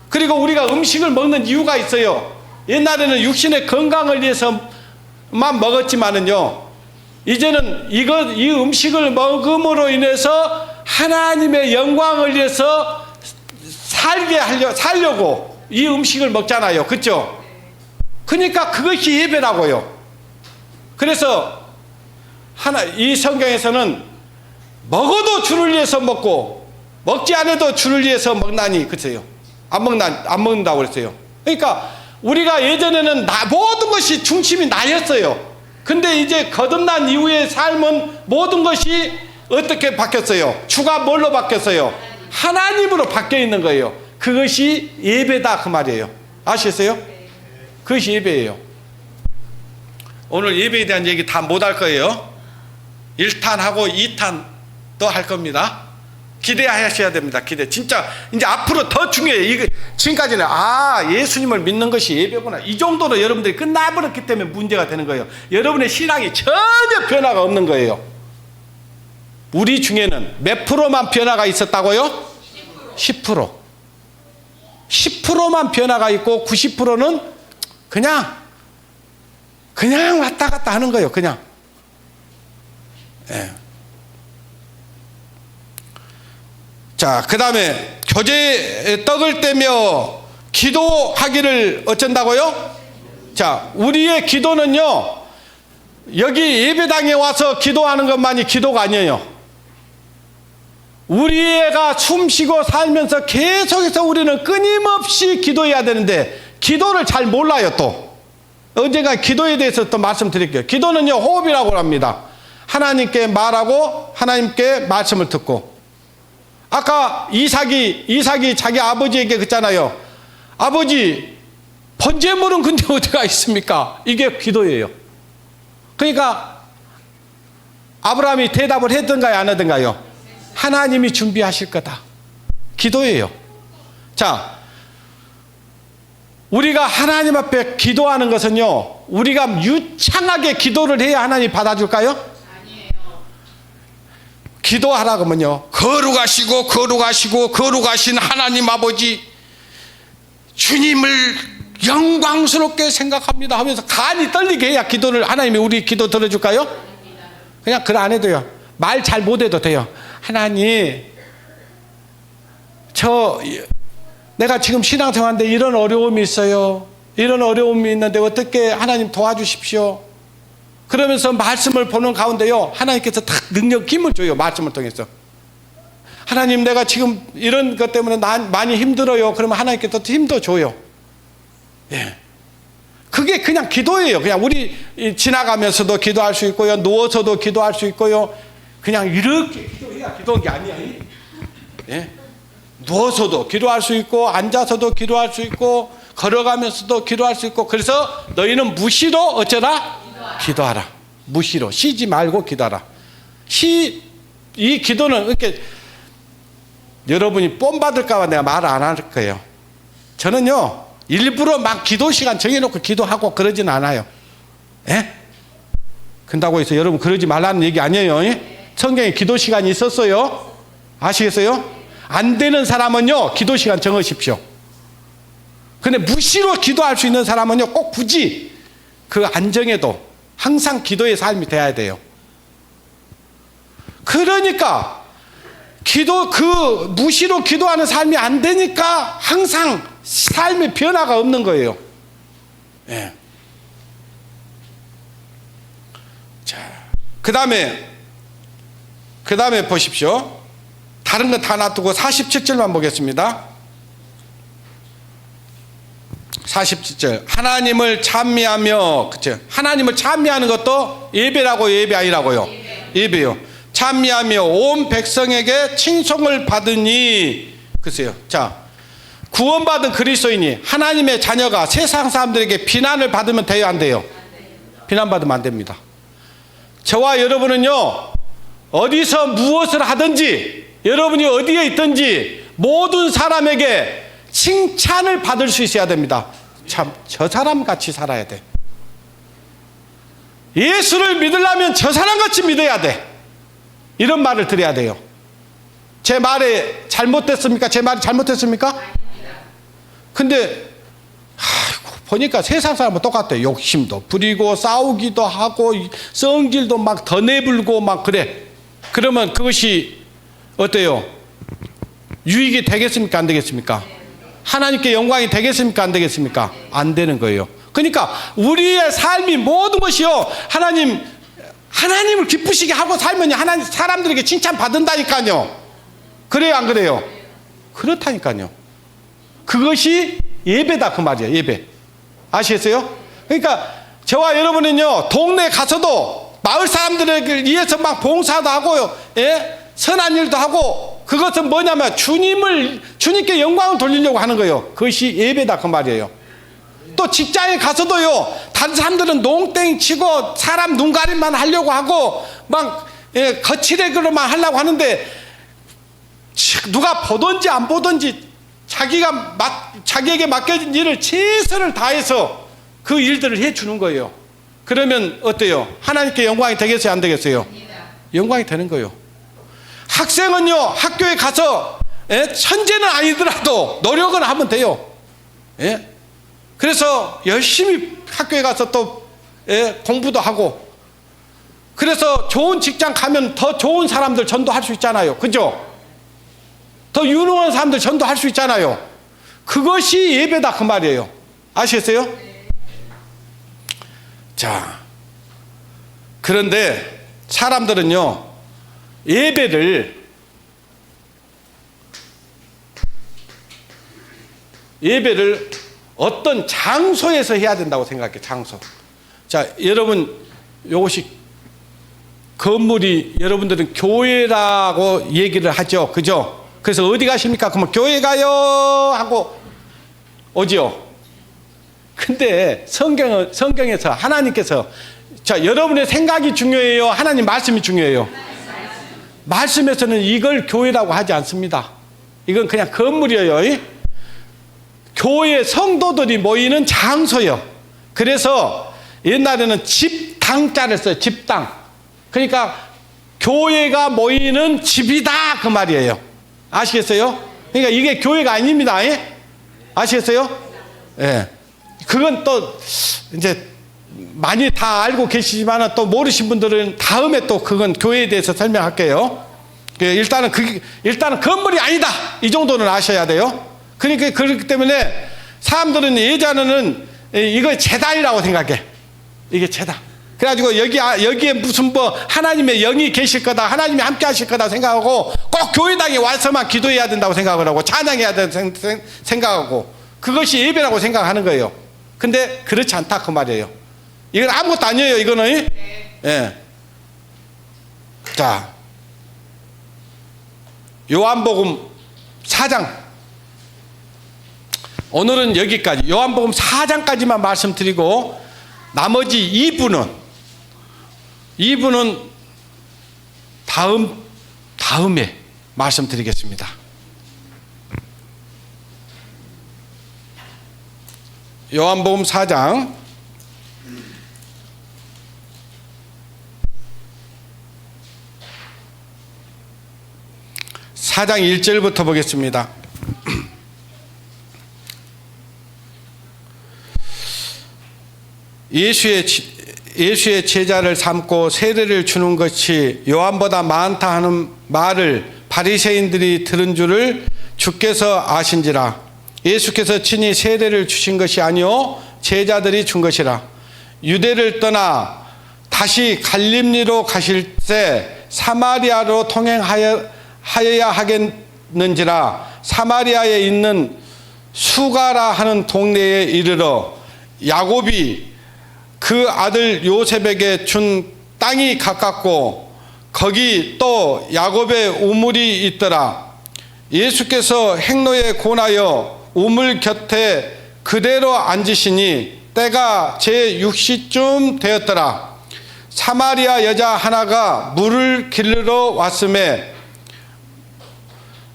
그리고 우리가 음식을 먹는 이유가 있어요. 옛날에는 육신의 건강을 위해서만 먹었지만은요, 이제는 이 음식을 먹음으로 인해서 하나님의 영광을 위해서 살려고 이 음식을 먹잖아요. 그렇죠? 그러니까 그것이 예배라고요. 그래서 이 성경에서는 먹어도 주를 위해서 먹고 먹지 않아도 주를 위해서 먹나니 그랬어요. 안 먹는다고 그랬어요. 그러니까 우리가 예전에는 모든 것이 중심이 나였어요. 근데 이제 거듭난 이후의 삶은 모든 것이 어떻게 바뀌었어요? 주가 뭘로 바뀌었어요? 하나님으로 바뀌어 있는 거예요. 그것이 예배다 그 말이에요. 아시겠어요? 그것이 예배예요. 오늘 예배에 대한 얘기 다 못 할 거예요. 1탄하고 2탄도 할 겁니다. 기대하셔야 됩니다. 진짜 이제 앞으로 더 중요해요. 지금까지는 예수님을 믿는 것이 예배구나, 이 정도로 여러분들이 끝나버렸기 때문에 문제가 되는 거예요. 여러분의 신앙이 전혀 변화가 없는 거예요. 우리 중에는 몇 프로만 변화가 있었다고요? 10%. 10%만 변화가 있고 90%는 그냥 왔다 갔다 하는 거예요. 그냥. 예. 자, 그 다음에 교제에 떡을 떼며 기도하기를 어쩐다고요? 자, 우리의 기도는요, 여기 예배당에 와서 기도하는 것만이 기도가 아니에요. 우리가 숨쉬고 살면서 계속해서 우리는 끊임없이 기도해야 되는데, 기도를 잘 몰라요. 또 언젠가 기도에 대해서 또 말씀드릴게요. 기도는요, 호흡이라고 합니다. 하나님께 말하고 하나님께 말씀을 듣고. 아까 이삭이 자기 아버지에게 그랬잖아요. 아버지, 번제물은 근데 어디가 있습니까? 이게 기도예요. 그러니까 아브라함이 대답을 했던가요, 안 하던가요? 하나님이 준비하실 거다. 기도예요. 자, 우리가 하나님 앞에 기도하는 것은요, 우리가 유창하게 기도를 해야 하나님이 받아줄까요?
아니에요.
기도하라고 하면요, 거룩하신 하나님 아버지, 주님을 영광스럽게 생각합니다 하면서 간이 떨리게 해야 기도를, 하나님이 우리 기도 들어줄까요? 그냥 그래 안 해도 돼요. 말 잘 못해도 돼요. 하나님, 내가 지금 신앙생활인데 이런 어려움이 있어요. 이런 어려움이 있는데 어떻게 하나님 도와주십시오. 그러면서 말씀을 보는 가운데요, 하나님께서 딱 능력, 힘을 줘요. 말씀을 통해서. 하나님, 내가 지금 이런 것 때문에 많이 힘들어요. 그러면 하나님께서 힘도 줘요. 예. 그게 그냥 기도예요. 그냥 우리 지나가면서도 기도할 수 있고요, 누워서도 기도할 수 있고요. 그냥 이렇게 기도해야 기도한 게 아니야. 예. 누워서도 기도할 수 있고, 앉아서도 기도할 수 있고, 걸어가면서도 기도할 수 있고. 그래서 너희는 무시로 어쩌라? 기도하라. 무시로, 쉬지 말고 기도하라. 이 기도는 이렇게 여러분이 뽐 받을까 봐 내가 말을 안 할 거예요. 저는요, 일부러 막 기도 시간 정해놓고 기도하고 그러진 않아요. 예? 그런다고 해서 여러분 그러지 말라는 얘기 아니에요. 예? 성경에 기도 시간이 있었어요. 아시겠어요? 안 되는 사람은요, 기도 시간 정하십시오. 근데 무시로 기도할 수 있는 사람은요, 꼭 굳이 그 안정해도 항상 기도의 삶이 돼야 돼요. 그러니까 무시로 기도하는 삶이 안 되니까 항상 삶의 변화가 없는 거예요. 예. 자, 그 다음에 보십시오. 다른 건 다 놔두고 47절만 보겠습니다. 47절. 하나님을 찬미하며, 그쵸? 하나님을 찬미하는 것도 예배라고, 예배 아니라고요? 예배요. 찬미하며 온 백성에게 칭송을 받으니, 글쎄요. 자, 구원받은 그리스도인이, 하나님의 자녀가 세상 사람들에게 비난을 받으면 돼요, 안 돼요? 비난받으면 안 됩니다. 저와 여러분은요, 어디서 무엇을 하든지, 여러분이 어디에 있든지 모든 사람에게 칭찬을 받을 수 있어야 됩니다. 참, 저 사람 같이 살아야 돼. 예수를 믿으려면 저 사람 같이 믿어야 돼. 이런 말을 드려야 돼요. 제 말에 잘못됐습니까? 제 말이 잘못됐습니까? 근데 보니까 세상 사람은 똑같아요. 욕심도 부리고 싸우기도 하고 성질도 막 더 내불고 막 그래. 그러면 그것이 어때요? 유익이 되겠습니까? 안 되겠습니까? 하나님께 영광이 되겠습니까? 안 되겠습니까? 안 되는 거예요. 그러니까 우리의 삶이 모든 것이요, 하나님을 기쁘시게 하고 살면 하나님 사람들에게 칭찬 받는다니까요. 그래요, 안 그래요? 그렇다니까요. 그것이 예배다 그 말이에요. 예배. 아시겠어요? 그러니까 저와 여러분은요, 동네 가서도 마을 사람들을 위해서 막 봉사도 하고요, 예? 선한 일도 하고, 그것은 뭐냐면 주님께 영광을 돌리려고 하는 거예요. 그것이 예배다 그 말이에요. 또 직장에 가서도요, 다른 사람들은 농땡 치고 사람 눈가림만 하려고 하고 막 거칠애그로만 하려고 하는데, 누가 보든지 안 보든지 자기에게 맡겨진 일을 최선을 다해서 그 일들을 해주는 거예요. 그러면 어때요? 하나님께 영광이 되겠어요, 안 되겠어요? 영광이 되는 거예요. 학생은요, 학교에 가서 천재는 아니더라도 노력은 하면 돼요. 예? 그래서 열심히 학교에 가서 또 공부도 하고, 그래서 좋은 직장 가면 더 좋은 사람들 전도할 수 있잖아요. 그죠? 더 유능한 사람들 전도할 수 있잖아요. 그것이 예배다 그 말이에요. 아시겠어요? 자, 그런데 사람들은요, 예배를 어떤 장소에서 해야 된다고 생각해. 장소. 자, 여러분, 요것이 건물이, 여러분들은 교회라고 얘기를 하죠. 그죠? 그래서 어디 가십니까? 그러면 교회 가요 하고 오지요. 근데 성경에서 하나님께서, 자, 여러분의 생각이 중요해요? 하나님 말씀이 중요해요? 말씀에서는 이걸 교회라고 하지 않습니다. 이건 그냥 건물이에요. 교회 성도들이 모이는 장소요. 그래서 옛날에는 집당자를 써요. 집당. 그러니까 교회가 모이는 집이다 그 말이에요. 아시겠어요? 그러니까 이게 교회가 아닙니다. 아시겠어요? 예. 그건 또 이제 많이 다 알고 계시지만 또 모르신 분들은 다음에 또 그건 교회에 대해서 설명할게요. 일단은 건물이 아니다 이 정도는 아셔야 돼요. 그러니까 그렇기 때문에 사람들은 예전에는 이거 제단이라고 생각해. 이게 제단. 그래가지고 여기에 무슨 뭐 하나님의 영이 계실 거다, 하나님이 함께 하실 거다 생각하고 꼭 교회당에 와서만 기도해야 된다고 생각을 하고 찬양해야 된다고 생각하고 그것이 예배라고 생각하는 거예요. 근데 그렇지 않다 그 말이에요. 이건 아무것도 아니에요. 이거는. 예. 자, 요한복음 4장. 오늘은 여기까지 요한복음 4장까지만 말씀드리고 나머지 2부는 다음에 말씀드리겠습니다. 요한복음 4장 4장 1절부터 보겠습니다. 예수의 제자를 삼고 세례를 주는 것이 요한보다 많다 하는 말을 바리새인들이 들은 줄을 주께서 아신지라. 예수께서 친히 세례를 주신 것이 아니요 제자들이 준 것이라. 유대를 떠나 다시 갈릴리로 가실 때 사마리아로 통행하여야 하겠는지라. 사마리아에 있는 수가라 하는 동네에 이르러 야곱이 그 아들 요셉에게 준 땅이 가깝고 거기 또 야곱의 우물이 있더라. 예수께서 행로에 권하여 우물 곁에 그대로 앉으시니 때가 제6시쯤 되었더라. 사마리아 여자 하나가 물을 길르러 왔음에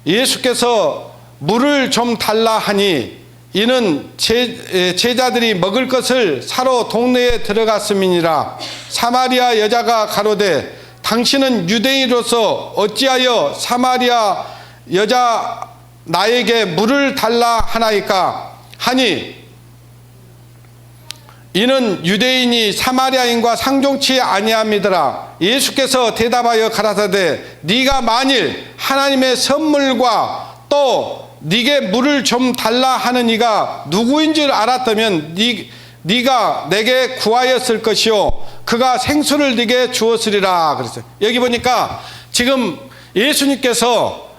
예수께서 물을 좀 달라 하니 이는 제자들이 먹을 것을 사러 동네에 들어갔음이니라. 사마리아 여자가 가로되 당신은 유대인으로서 어찌하여 사마리아 여자 나에게 물을 달라 하나이까 하니 이는 유대인이 사마리아인과 상종치 아니함이더라. 예수께서 대답하여 가라사대 네가 만일 하나님의 선물과 또 네게 물을 좀 달라 하는 이가 누구인 줄 알았다면 네가 내게 구하였을 것이요 그가 생수를 네게 주었으리라 그랬어요. 여기 보니까 지금 예수님께서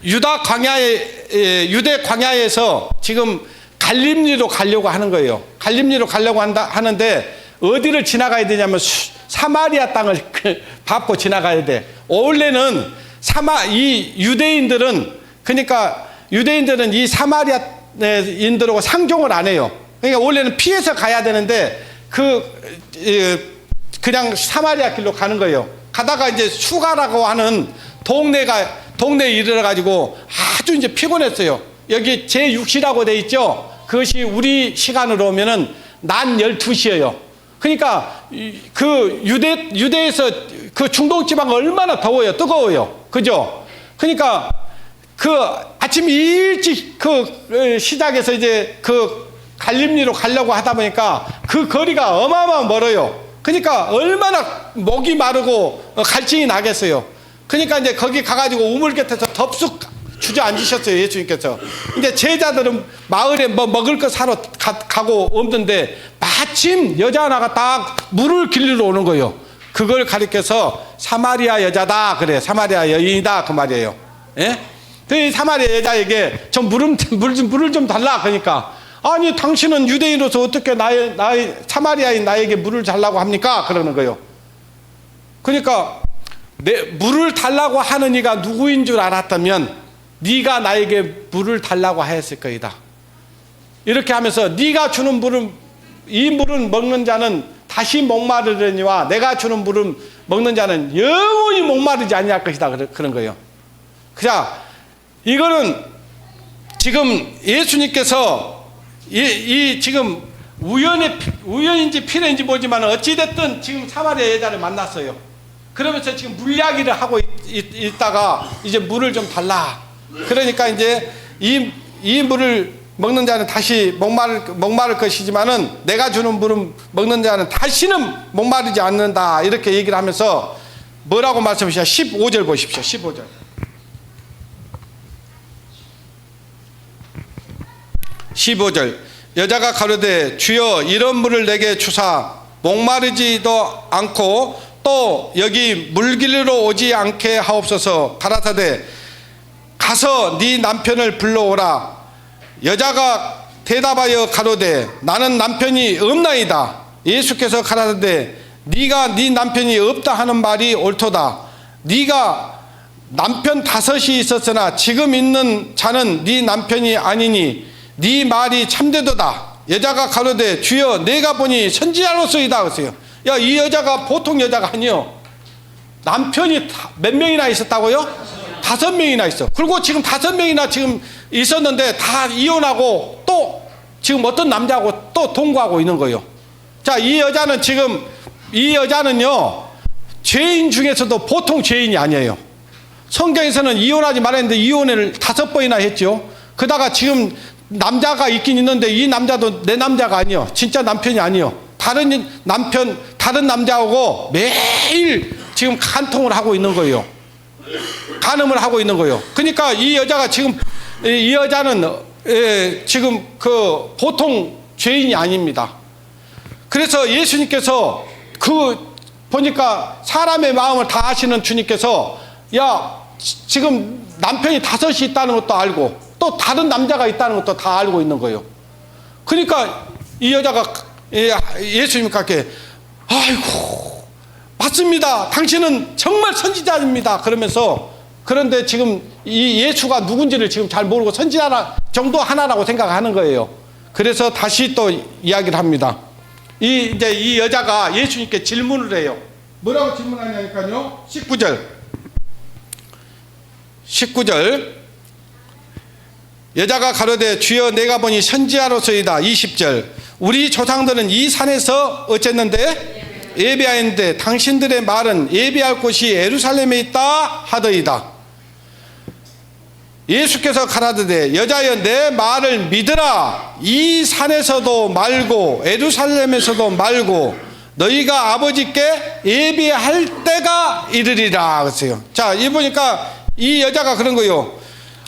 유대 광야에서 지금 갈릴리로 가려고 하는 거예요. 갈릴리로 가려고 하는데 어디를 지나가야 되냐면 사마리아 땅을 밟고 지나가야 돼. 원래는 이 유대인들은 그러니까 유대인들은 이 사마리아인들하고 상종을 안 해요. 그러니까 원래는 피해서 가야 되는데 그냥 사마리아 길로 가는 거예요. 가다가 이제 수가라고 하는 동네에 이르러 가지고 아주 이제 피곤했어요. 여기 제6시라고 돼 있죠. 그것이 우리 시간으로 오면은 낮 12시예요. 그러니까 그 유대에서 그 중동 지방 얼마나 더워요. 뜨거워요. 그죠? 그러니까 그 아침 일찍 시작해서 이제 갈릴리로 가려고 하다 보니까 그 거리가 어마어마 멀어요. 그러니까 얼마나 목이 마르고 갈증이 나겠어요. 그러니까 이제 거기 가가지고 우물 곁에서 덥석 주저앉으셨어요, 예수님께서. 이제 제자들은 마을에 뭐 먹을 거 사러 가고 없는데 마침 여자 하나가 딱 물을 길르러 오는 거예요. 그걸 가리켜서 사마리아 여자다 그래. 사마리아 여인이다 그 말이에요. 예? 그 사마리아 여자에게 저 물을 좀 달라. 그러니까 아니 당신은 유대인으로서 어떻게 나의 사마리아인 나에게 물을 달라고 합니까? 그러는 거예요. 그러니까 물을 달라고 하는 이가 누구인 줄 알았다면 네가 나에게 물을 달라고 하였을 거이다. 이렇게 하면서 네가 주는 물은 이 물은 먹는 자는 다시 목마르려니와 내가 주는 물은 먹는 자는 영원히 목마르지 아니할 것이다. 그런 거예요. 자, 이거는 지금 예수님께서 이 지금 우연인지 필연인지 모르지만 어찌됐든 지금 사마리아 여자를 만났어요. 그러면서 지금 물 이야기를 하고 있다가 이제 물을 좀 달라. 그러니까 이제 이 물을 먹는 자는 다시 목마를 것이지만은 내가 주는 물은 먹는 자는 다시는 목마르지 않는다. 이렇게 얘기를 하면서 뭐라고 말씀하시냐? 15절 보십시오. 15절. 15절. 여자가 가로되 주여 이런 물을 내게 주사 목마르지도 않고 또 여기 물 길르러 오지 않게 하옵소서. 가라사대 가서 네 남편을 불러오라. 여자가 대답하여 가로되 나는 남편이 없나이다. 예수께서 가라사대 네가 네 남편이 없다 하는 말이 옳도다. 네가 남편 5이 있었으나 지금 있는 자는 네 남편이 아니니 네 말이 참되도다. 여자가 가로되 주여 내가 보니 선지자로서이다. 그랬어요. 야, 이 여자가 보통 여자가 아니요. 남편이 몇 명이나 있었다고요? 5명이나 있어. 그리고 지금 5명이나 지금 있었는데 다 이혼하고 또 지금 어떤 남자하고 또 동거하고 있는 거예요. 자, 이 여자는요 죄인 중에서도 보통 죄인이 아니에요. 성경에서는 이혼하지 말았는데 이혼을 5번이나 했죠. 그다가 지금 남자가 있긴 있는데 이 남자도 내 남자가 아니요. 진짜 남편이 아니요. 다른 남자하고 매일 지금 간통을 하고 있는 거예요. 간음을 하고 있는 거예요. 그러니까 이 여자가 지금 이 여자는 지금 그 보통 죄인이 아닙니다. 그래서 예수님께서 보니까 사람의 마음을 다 아시는 주님께서 야 지금 남편이 5이 있다는 것도 알고 또 다른 남자가 있다는 것도 다 알고 있는 거예요. 그러니까 이 여자가 예수님께 아이고 맞습니다. 당신은 정말 선지자입니다. 그러면서 그런데 지금 이 예수가 누군지를 지금 잘 모르고 선지자 정도 하나라고 생각하는 거예요. 그래서 다시 또 이야기를 합니다. 이제 이 여자가 예수님께 질문을 해요. 뭐라고 질문하냐니까요. 19절. 여자가 가로되 주여 내가 보니 선지자로서이다. 20절. 우리 조상들은 이 산에서 어쨌는데 예배하였는데 당신들의 말은 예배할 곳이 예루살렘에 있다 하더이다. 예수께서 가라사대 여자여 내 말을 믿으라. 이 산에서도 말고 예루살렘에서도 말고 너희가 아버지께 예배할 때가 이르리라 그랬어요. 자, 이 보니까 이 여자가 그런 거예요.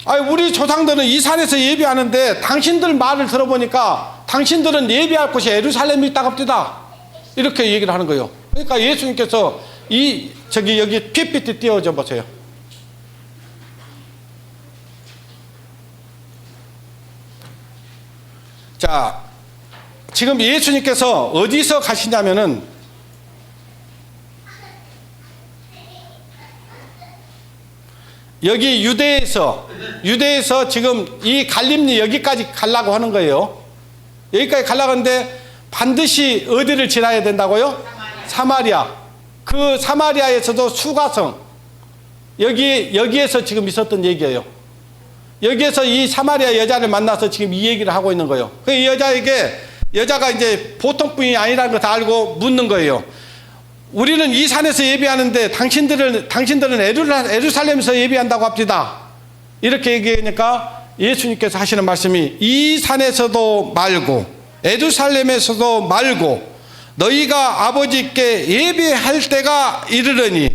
아니, 우리 조상들은 이 산에서 예배하는데 당신들 말을 들어보니까 당신들은 예배할 곳이 예루살렘에 있다고 합니다. 이렇게 얘기를 하는 거예요. 그러니까 예수님께서 여기 PPT 띄워줘 보세요. 자, 지금 예수님께서 어디서 가시냐면은 여기 유대에서 지금 이 갈림리 여기까지 가려고 하는 거예요. 여기까지 가려고 하는데 반드시 어디를 지나야 된다고요? 사마리아. 그 사마리아에서도 수가성. 여기에서 지금 있었던 얘기예요. 여기에서 이 사마리아 여자를 만나서 지금 이 얘기를 하고 있는 거예요. 그 이 여자가 이제 보통 분이 아니라는 걸 다 알고 묻는 거예요. 우리는 이 산에서 예배하는데 당신들은 예루살렘에서 예배한다고 합니다. 이렇게 얘기하니까 예수님께서 하시는 말씀이 이 산에서도 말고 예루살렘에서도 말고 너희가 아버지께 예배할 때가 이르르니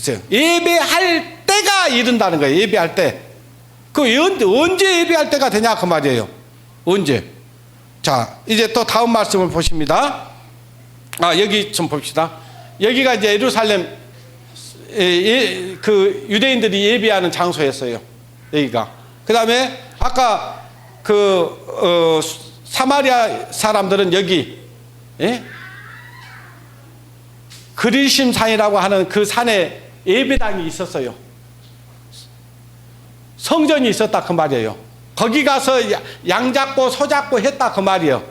글쎄요. 예배할 때가 이른다는 거예요. 예배할 때. 그 언제 예배할 때가 되냐 그 말이에요. 언제? 자, 이제 또 다음 말씀을 보십니다. 여기 좀 봅시다. 여기가 이제 예루살렘 그 유대인들이 예배하는 장소였어요. 여기가. 그 다음에 아까 사마리아 사람들은 여기, 예? 그리심 산이라고 하는 그 산에 예배당이 있었어요. 성전이 있었다 그 말이에요. 거기 가서 양 잡고 소 잡고 했다 그 말이에요.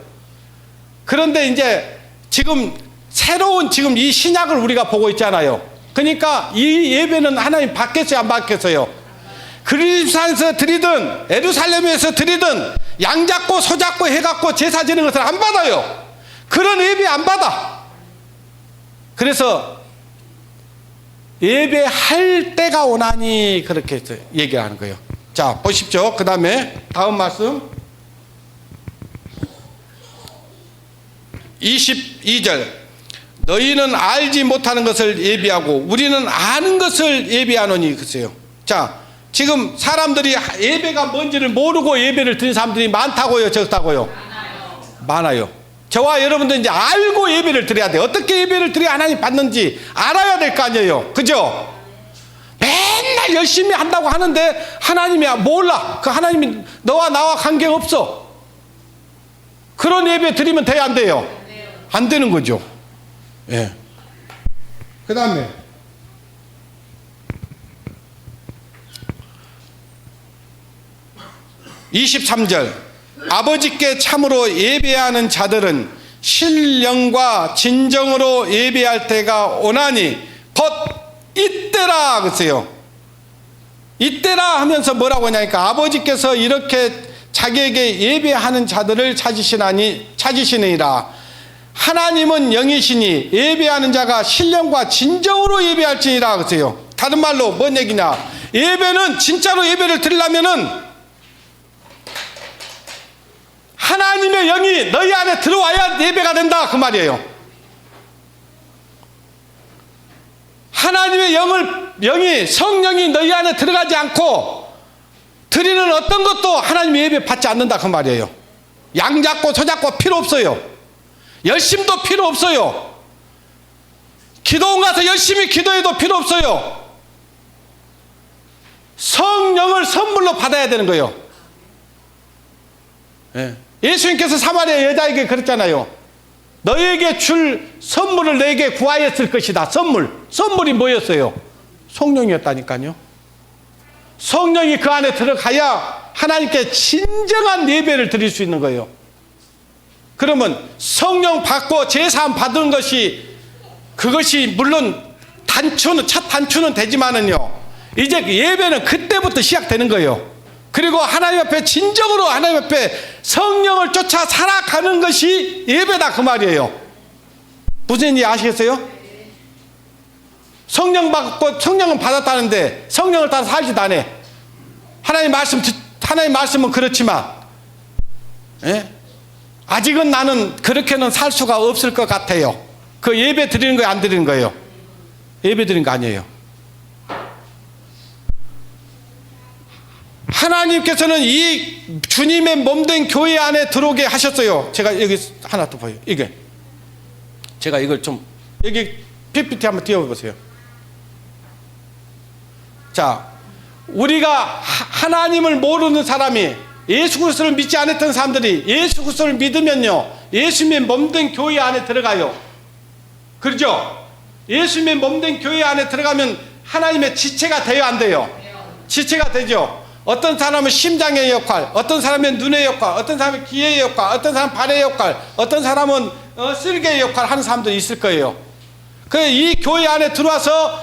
그런데 이제 지금 새로운 지금 이 신약을 우리가 보고 있잖아요. 그러니까 이 예배는 하나님 받겠어요 안 받겠어요? 그리심산에서 드리든 예루살렘에서 드리든 양 잡고 소 잡고 해갖고 제사 지는 것을 안 받아요. 그런 예배 안 받아. 그래서 예배할 때가 오나니 그렇게 얘기하는 거예요. 자, 보십시오. 그 다음에 다음 말씀 22절. 너희는 알지 못하는 것을 예비하고 우리는 아는 것을 예비하노니. 글쎄요. 자, 지금 사람들이 예배가 뭔지를 모르고 예배를 드리는 사람들이 많다고요, 적다고요? 많아요. 저와 여러분들 이제 알고 예배를 드려야 돼요. 어떻게 예배를 드려야 하나님 받는지 알아야 될 거 아니에요. 그죠? 맨날 열심히 한다고 하는데 하나님이 몰라. 그 하나님이 너와 나와 관계없어. 그런 예배 드리면 돼야 안 돼요? 안 되는 거죠. 예. 그 다음에 23절. 아버지께 참으로 예배하는 자들은 신령과 진정으로 예배할 때가 오나니 곧 이때라. 그랬어요. 이때라 하면서 뭐라고 하냐니까 아버지께서 이렇게 자기에게 예배하는 자들을 찾으시느니라. 하나님은 영이시니 예배하는 자가 신령과 진정으로 예배할지니라. 그랬어요. 다른 말로 뭔 얘기냐, 예배는 진짜로 예배를 드리려면은 하나님의 영이 너희 안에 들어와야 예배가 된다 그 말이에요. 하나님의 영이 성령이 너희 안에 들어가지 않고 드리는 어떤 것도 하나님의 예배 받지 않는다 그 말이에요. 양 잡고 소 잡고 필요 없어요. 열심도 필요 없어요. 기도원 가서 열심히 기도해도 필요 없어요. 성령을 선물로 받아야 되는 거예요. 예. 예수님께서 사마리아 여자에게 그랬잖아요. 너에게 줄 선물을 너에게 구하였을 것이다. 선물이 뭐였어요? 성령이었다니까요. 성령이 그 안에 들어가야 하나님께 진정한 예배를 드릴 수 있는 거예요. 그러면 성령 받고 제사 받은 것이, 그것이 물론 첫 단추는 되지만은요, 이제 예배는 그때부터 시작되는 거예요. 그리고 하나님 앞에 진정으로 하나님 앞에 성령을 쫓아 살아가는 것이 예배다 그 말이에요. 무슨 얘기 아시겠어요? 성령 받고 성령은 받았다는데 성령을 따라 살지도 않아. 하나님 말씀은 그렇지만, 예? 아직은 나는 그렇게는 살 수가 없을 것 같아요. 그 예배 드리는 거예요, 안 드리는 거예요? 예배 드리는 거 아니에요. 하나님께서는 이 주님의 몸된 교회 안에 들어오게 하셨어요. 제가 여기 하나 더 보여요. 이게 제가 이걸 좀 여기 PPT 한번 띄워보세요. 자, 우리가 하나님을 모르는 사람이, 예수 그리스도를 믿지 않았던 사람들이 예수 그리스도를 믿으면요, 예수님의 몸된 교회 안에 들어가요. 그렇죠? 예수님의 몸된 교회 안에 들어가면 하나님의 지체가 돼요, 안 돼요? 지체가 되죠. 어떤 사람은 심장의 역할, 어떤 사람은 눈의 역할, 어떤 사람은 귀의 역할, 어떤 사람은 발의 역할, 어떤 사람은 쓸개의 역할 하는 사람들이 있을 거예요. 이 교회 안에 들어와서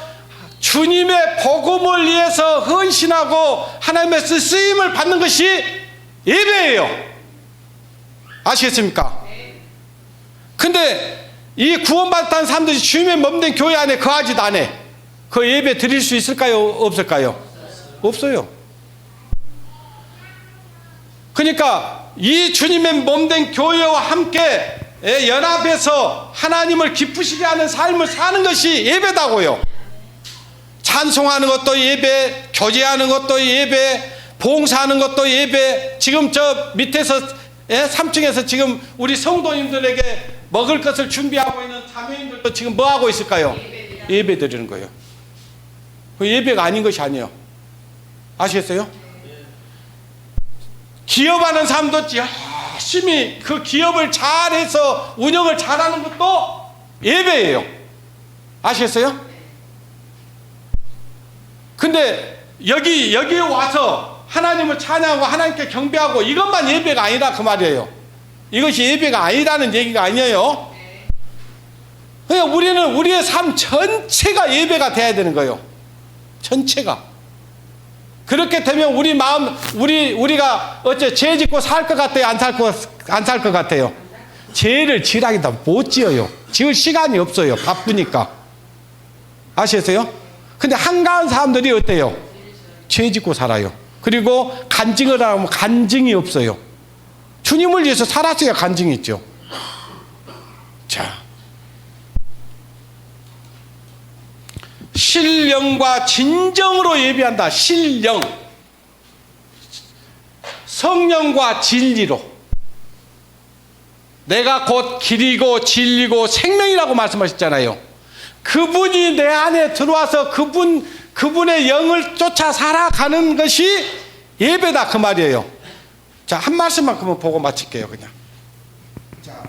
주님의 복음을 위해서 헌신하고 하나님의 쓰임을 받는 것이 예배예요. 아시겠습니까? 근데 이 구원받았다는 사람들이 주님의 몸된 교회 안에 거하지도 않아. 그 예배 드릴 수 있을까요? 없을까요? 없어요. 그러니까 이 주님의 몸된 교회와 함께 연합해서 하나님을 기쁘시게 하는 삶을 사는 것이 예배다고요. 찬송하는 것도 예배, 교제하는 것도 예배, 봉사하는 것도 예배. 지금 저 밑에서 3층에서 지금 우리 성도님들에게 먹을 것을 준비하고 있는 자매님들도 지금 뭐 하고 있을까요? 예배 드리는 거예요. 그 예배가 아닌 것이 아니에요. 아시겠어요? 기업하는 사람도 열심히 그 기업을 잘해서 운영을 잘하는 것도 예배예요. 아시겠어요? 근데 여기 와서 하나님을 찬양하고 하나님께 경배하고 이것만 예배가 아니라 그 말이에요. 이것이 예배가 아니라는 얘기가 아니에요. 그냥 우리는 우리의 삶 전체가 예배가 돼야 되는 거예요. 전체가. 그렇게 되면 우리 마음, 우리가 어째 죄 짓고 살 것 같아요? 안 살 것 같아요? 죄를 지라기다 못 지어요. 지을 시간이 없어요. 바쁘니까. 아시겠어요? 근데 한가한 사람들이 어때요? 죄 짓고 살아요. 그리고 간증을 하면 간증이 없어요. 주님을 위해서 살았어야 간증이 있죠. 자, 신령과 진정으로 예배한다. 신령, 성령과 진리로. 내가 곧 길이고 진리고 생명이라고 말씀하셨잖아요. 그분이 내 안에 들어와서 그분의 영을 쫓아 살아가는 것이 예배다 그 말이에요. 자, 한 말씀만 그러면 보고 마칠게요. 그냥. 자,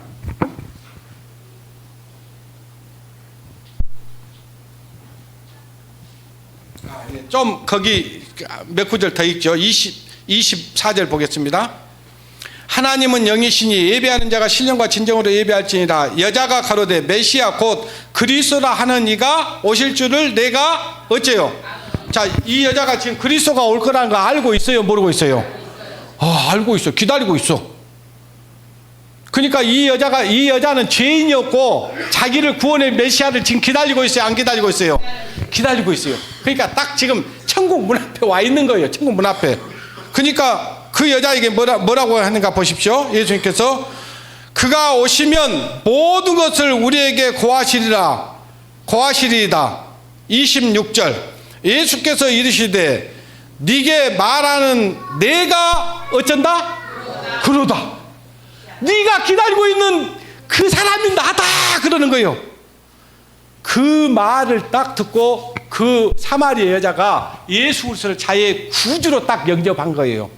좀 거기 몇 구절 더 있죠. 24절 보겠습니다. 하나님은 영이시니 예배하는 자가 신령과 진정으로 예배할지니라. 여자가 가로되 메시아 곧 그리스도라 하는 이가 오실 줄을 내가 어째요? 자, 이 여자가 지금 그리스도가 올 거라는 거 알고 있어요? 모르고 있어요? 알고 있어. 기다리고 있어. 그러니까 이 여자는 죄인이었고 자기를 구원의 메시아를 지금 기다리고 있어요? 안 기다리고 있어요? 기다리고 있어요. 그러니까 딱 지금 천국 문 앞에 와 있는 거예요. 천국 문 앞에. 그러니까 그 여자에게 뭐라고 하는가 보십시오. 예수님께서 그가 오시면 모든 것을 우리에게 고하시리이다. 26절 예수께서 이르시되 네게 말하는 내가 어쩐다? 그러다. 네가 기다리고 있는 그 사람이 나다 그러는 거예요. 그 말을 딱 듣고 그 사마리아 여자가 예수 그리스도를 자기의 구주로 딱 영접한 거예요.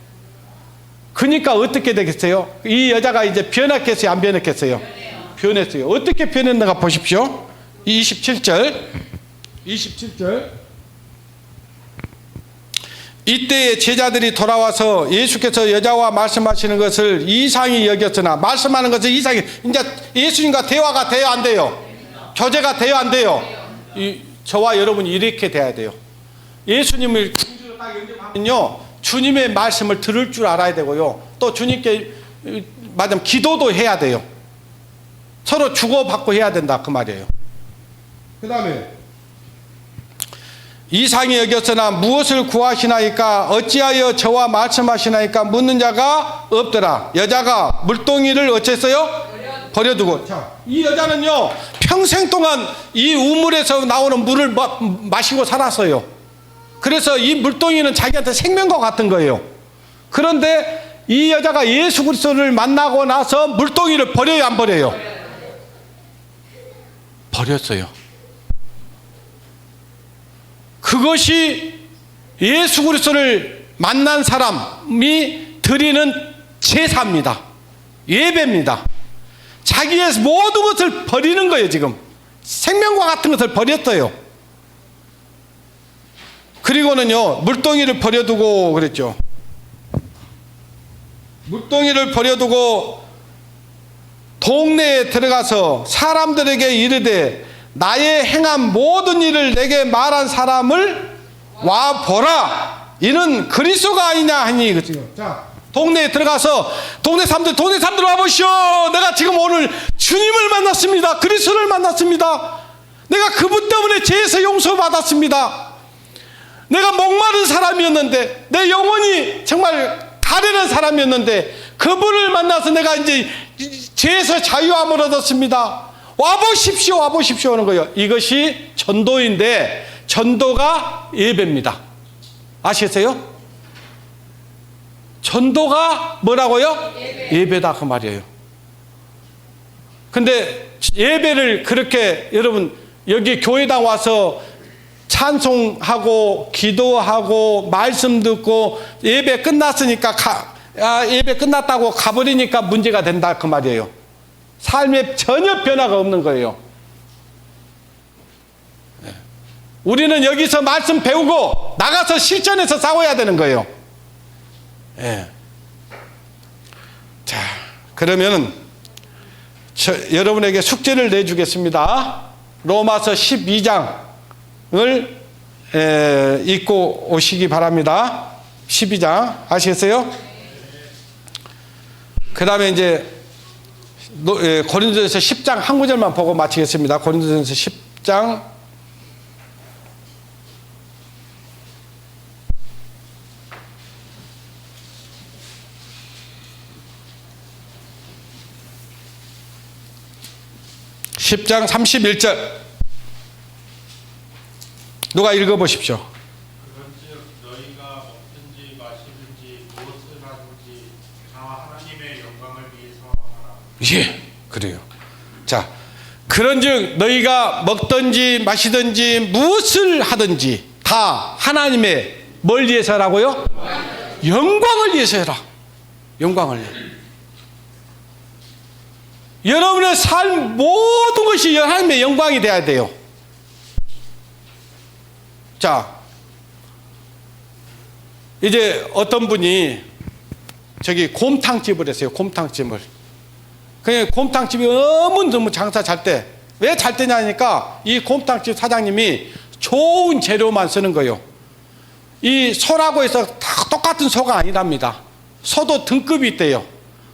그러니까 어떻게 되겠어요? 이 여자가 이제 변했겠어요? 안 변했겠어요? 변했어요. 어떻게 변했는가 보십시오. 27절 이때에 제자들이 돌아와서 예수께서 여자와 말씀하시는 것을 이상히 여겼으나 말씀하는 것을 이상히 이제 예수님과 대화가 돼요 안 돼요? 교제가 돼요 안 돼요? 저와 여러분이 이렇게 돼야 돼요. 예수님을 구주로 딱 영접하면요 주님의 말씀을 들을 줄 알아야 되고요. 또 주님께 맞으면 기도도 해야 돼요. 서로 주고받고 해야 된다 그 말이에요. 그 다음에 이상히 여겼으나 무엇을 구하시나이까 어찌하여 저와 말씀하시나이까 묻는 자가 없더라. 여자가 물동이를 어쨌어요? 버려두고. 자, 이 여자는요 평생 동안 이 우물에서 나오는 물을 마시고 살았어요. 그래서 이 물동이는 자기한테 생명과 같은 거예요. 그런데 이 여자가 예수 그리스도를 만나고 나서 물동이를 버려요 안 버려요? 버렸어요. 그것이 예수 그리스도를 만난 사람이 드리는 제사입니다. 예배입니다. 자기의 모든 것을 버리는 거예요. 지금 생명과 같은 것을 버렸어요. 그리고는요 물동이를 버려두고 그랬죠. 물동이를 버려두고 동네에 들어가서 사람들에게 이르되 나의 행한 모든 일을 내게 말한 사람을 와 보라. 이는 그리스도가 아니냐 하니. 그렇죠. 자, 동네에 들어가서 동네 사람들 와 보시오. 내가 지금 오늘 주님을 만났습니다. 그리스도를 만났습니다. 내가 그분 때문에 죄에서 용서받았습니다. 내가 목마른 사람이었는데 내 영혼이 정말 가련한 사람이었는데 그분을 만나서 내가 이제 죄에서 자유함을 얻었습니다. 와보십시오 하는 거예요. 이것이 전도인데 전도가 예배입니다. 아시겠어요? 전도가 뭐라고요? 예배다 그 말이에요. 근데 예배를 그렇게 여러분 여기 교회당 와서 찬송하고 기도하고 말씀 듣고 예배 끝났으니까 예배 끝났다고 가버리니까 문제가 된다 그 말이에요. 삶에 전혀 변화가 없는 거예요. 우리는 여기서 말씀 배우고 나가서 실천해서 싸워야 되는 거예요. 예. 자, 그러면은 여러분에게 숙제를 내주겠습니다. 로마서 12장을 읽고 오시기 바랍니다. 12장 아시겠어요? 그 다음에 이제 고린도전서 10장 한 구절만 보고 마치겠습니다. 고린도전서 10장 10장 31절 누가 읽어보십시오.
그런즉 너희가 먹든지 마시든지 무엇을 하든지 다 하나님의 영광을 위해서 하라.
예, 그래요. 자, 그런즉 너희가 먹든지 마시든지 무엇을 하든지 다 하나님의 뭘 위해서 하라고요? 영광을 위해서 해라. 영광을 위해서. 여러분의 삶 모든 것이 하나님의 영광이 돼야 돼요. 자, 이제 어떤 분이 저기 곰탕집을 했어요. 곰탕집을. 그냥 곰탕집이 너무 장사 잘 때, 왜 잘 때냐니까 이 곰탕집 사장님이 좋은 재료만 쓰는 거예요. 이 소라고 해서 다 똑같은 소가 아니랍니다. 소도 등급이 있대요.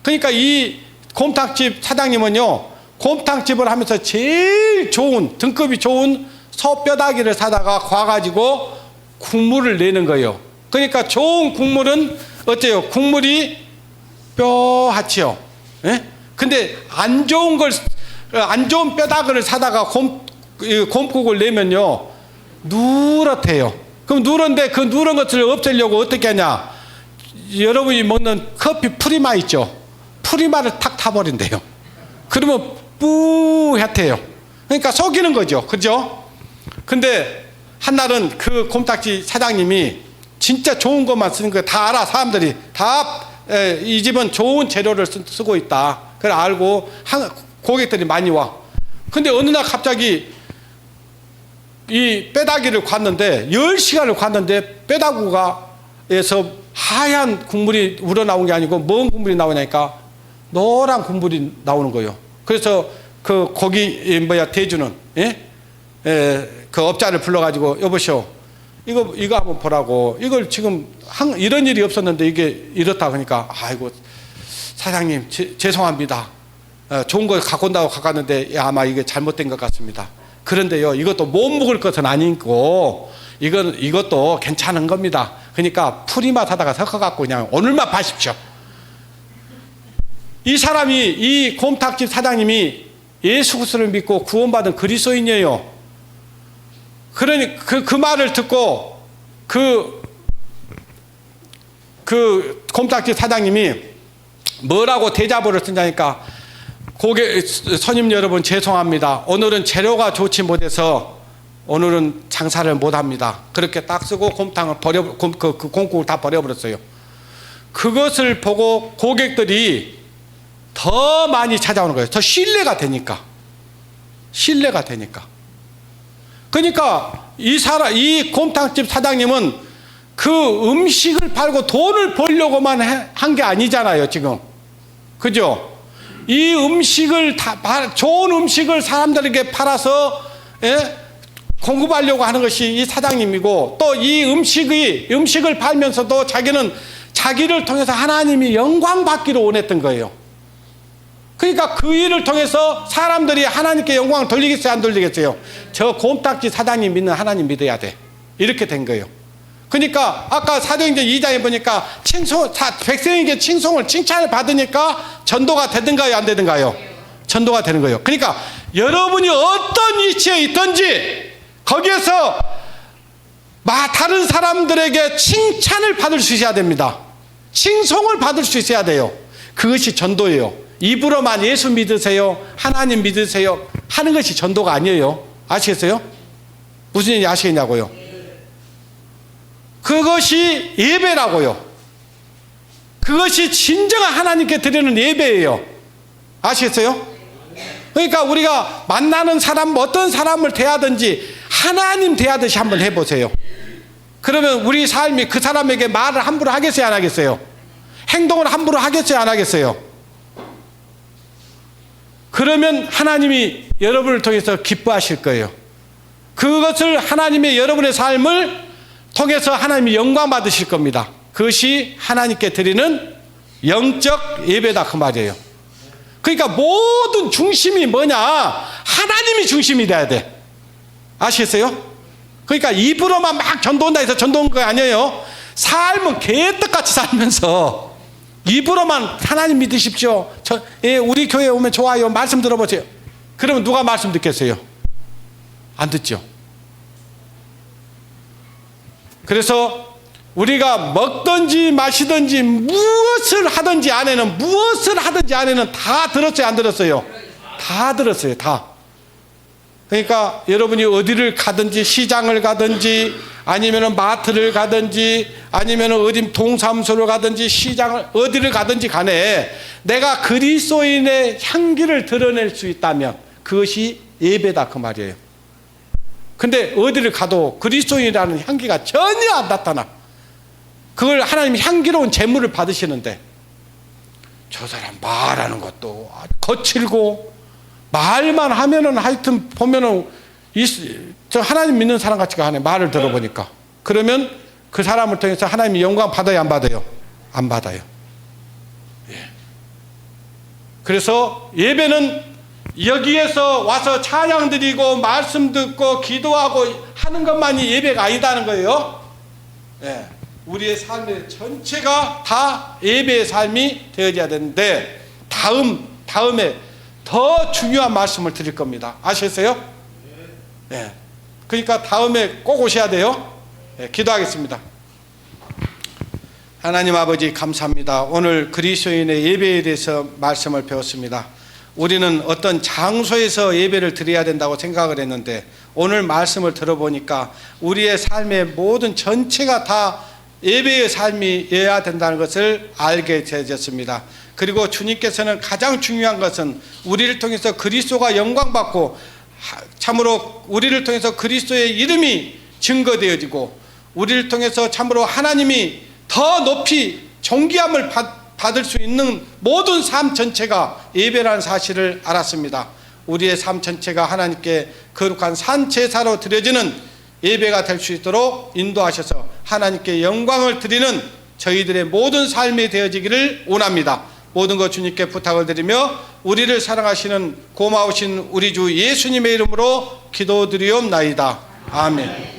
그러니까 이 곰탕집 사장님은요, 곰탕집을 하면서 제일 좋은 등급이 좋은 소 뼈다귀를 사다가 과가지고 국물을 내는 거예요. 그러니까 좋은 국물은 어때요? 국물이 뼈하지요. 예? 근데 안 좋은 뼈다귀를 사다가 곰국을 내면요, 누렇대요. 그럼 누런데 그 누런 것을 없애려고 어떻게 하냐? 여러분이 먹는 커피 프리마 있죠? 프리마를 탁 타버린대요. 그러면 뿌옇대요. 그러니까 속이는 거죠. 그죠? 근데 한날은 그 곰탕집 사장님이 진짜 좋은 것만 쓰는 거예요. 다 알아. 사람들이 다 이 집은 좋은 재료를 쓰고 있다. 그걸 알고 고객들이 많이 와. 근데 어느 날 갑자기 이 뼈다귀를 팠는데 10시간을 팠는데 뼈다귀에서 하얀 국물이 우러나온 게 아니고 뭔 국물이 나오냐니까 노란 국물이 나오는 거예요. 그래서 그 고기 대주는 그 업자를 불러가지고 여보시오, 이거 한번 보라고. 이걸 지금 이런 일이 없었는데 이게 이렇다. 그러니까 아이고 사장님 죄송합니다. 좋은 거 갖고 온다고 갖고 왔는데 아마 이게 잘못된 것 같습니다. 그런데요, 이것도 못 먹을 것은 아니고 이것도 괜찮은 겁니다. 그러니까 풀이맛 하다가 섞어갖고 그냥 오늘만 파십시오. 이 사람이, 이 곰탕집 사장님이 예수 그리스도를 믿고 구원받은 그리스도인이에요. 그러니 그 말을 듣고 그 곰탕집 사장님이 뭐라고 대자보를 쓴다니까, 손님 여러분 죄송합니다. 오늘은 재료가 좋지 못해서 오늘은 장사를 못합니다. 그렇게 딱 쓰고 곰탕을 그 곰국을 다 버려버렸어요. 그것을 보고 고객들이 더 많이 찾아오는 거예요. 더 신뢰가 되니까. 그러니까 이 곰탕집 사장님은 그 음식을 팔고 돈을 벌려고만 한 게 아니잖아요, 지금. 그죠? 이 음식을 좋은 음식을 사람들에게 팔아서 공급하려고 하는 것이 이 사장님이고, 또 이 음식을 팔면서도 자기는 자기를 통해서 하나님이 영광 받기를 원했던 거예요. 그러니까 그 일을 통해서 사람들이 하나님께 영광을 돌리겠어요, 안 돌리겠어요? 저 곰탕집 사장님 믿는 하나님 믿어야 돼. 이렇게 된 거예요. 그러니까 아까 사도행전 2장에 보니까 백성에게 칭찬을 받으니까 전도가 되든가요, 안 되든가요? 전도가 되는 거예요. 그러니까 여러분이 어떤 위치에 있든지 거기에서 다른 사람들에게 칭찬을 받을 수 있어야 됩니다. 칭송을 받을 수 있어야 돼요. 그것이 전도예요. 입으로만 예수 믿으세요, 하나님 믿으세요 하는 것이 전도가 아니에요. 아시겠어요? 무슨 얘기 아시겠냐고요? 그것이 예배라고요. 그것이 진정한 하나님께 드리는 예배예요. 아시겠어요? 그러니까 우리가 만나는 사람, 어떤 사람을 대하든지 하나님 대하듯이 한번 해보세요. 그러면 우리 삶이 그 사람에게 말을 함부로 하겠어요, 안 하겠어요? 행동을 함부로 하겠어요, 안 하겠어요? 그러면 하나님이 여러분을 통해서 기뻐하실 거예요. 그것을 하나님의 여러분의 삶을 통해서 하나님이 영광 받으실 겁니다. 그것이 하나님께 드리는 영적 예배다 그 말이에요. 그러니까 모든 중심이 뭐냐? 하나님이 중심이 돼야 돼. 아시겠어요? 그러니까 입으로만 막 전도한다 해서 전도한 거 아니에요. 삶은 개떡같이 살면서 입으로만 하나님 믿으십시오, 우리 교회에 오면 좋아요, 말씀 들어보세요. 그러면 누가 말씀 듣겠어요? 안 듣죠. 그래서 우리가 먹든지 마시든지 무엇을 하든지 안에는 다 들었어요, 안 들었어요? 다 들었어요, 다. 그러니까 여러분이 어디를 가든지, 시장을 가든지, 아니면 마트를 가든지, 아니면 어디 동사무소를 가든지, 시장을 어디를 가든지 간에 내가 그리스도인의 향기를 드러낼 수 있다면 그것이 예배다 그 말이에요. 근데 어디를 가도 그리스도인이라는 향기가 전혀 안 나타나. 그걸 하나님이 향기로운 제물을 받으시는데, 저 사람 말하는 것도 거칠고 말만 하면은 하여튼 보면은 저 하나님 믿는 사람 같지가 않아요. 말을 들어보니까. 그러면 그 사람을 통해서 하나님이 영광 받아요, 안 받아요? 안 받아요. 예. 그래서 예배는 여기에서 와서 찬양 드리고 말씀 듣고 기도하고 하는 것만이 예배가 아니다는 거예요. 예. 우리의 삶의 전체가 다 예배의 삶이 되어져야 되는데, 다음에 더 중요한 말씀을 드릴 겁니다. 아시겠어요? 예. 그러니까 다음에 꼭 오셔야 돼요. 예. 기도하겠습니다. 하나님 아버지 감사합니다. 오늘 그리스도인의 예배에 대해서 말씀을 배웠습니다. 우리는 어떤 장소에서 예배를 드려야 된다고 생각을 했는데, 오늘 말씀을 들어보니까 우리의 삶의 모든 전체가 다 예배의 삶이어야 된다는 것을 알게 되었습니다. 그리고 주님께서는 가장 중요한 것은 우리를 통해서 그리스도가 영광받고, 참으로 우리를 통해서 그리스도의 이름이 증거되어지고, 우리를 통해서 참으로 하나님이 더 높이 존귀함을 받을 수 있는 모든 삶 전체가 예배라는 사실을 알았습니다. 우리의 삶 전체가 하나님께 거룩한 산제사로 드려지는 예배가 될 수 있도록 인도하셔서 하나님께 영광을 드리는 저희들의 모든 삶이 되어지기를 원합니다. 모든 것 주님께 부탁을 드리며 우리를 사랑하시는 고마우신 우리 주 예수님의 이름으로 기도드리옵나이다. 아멘.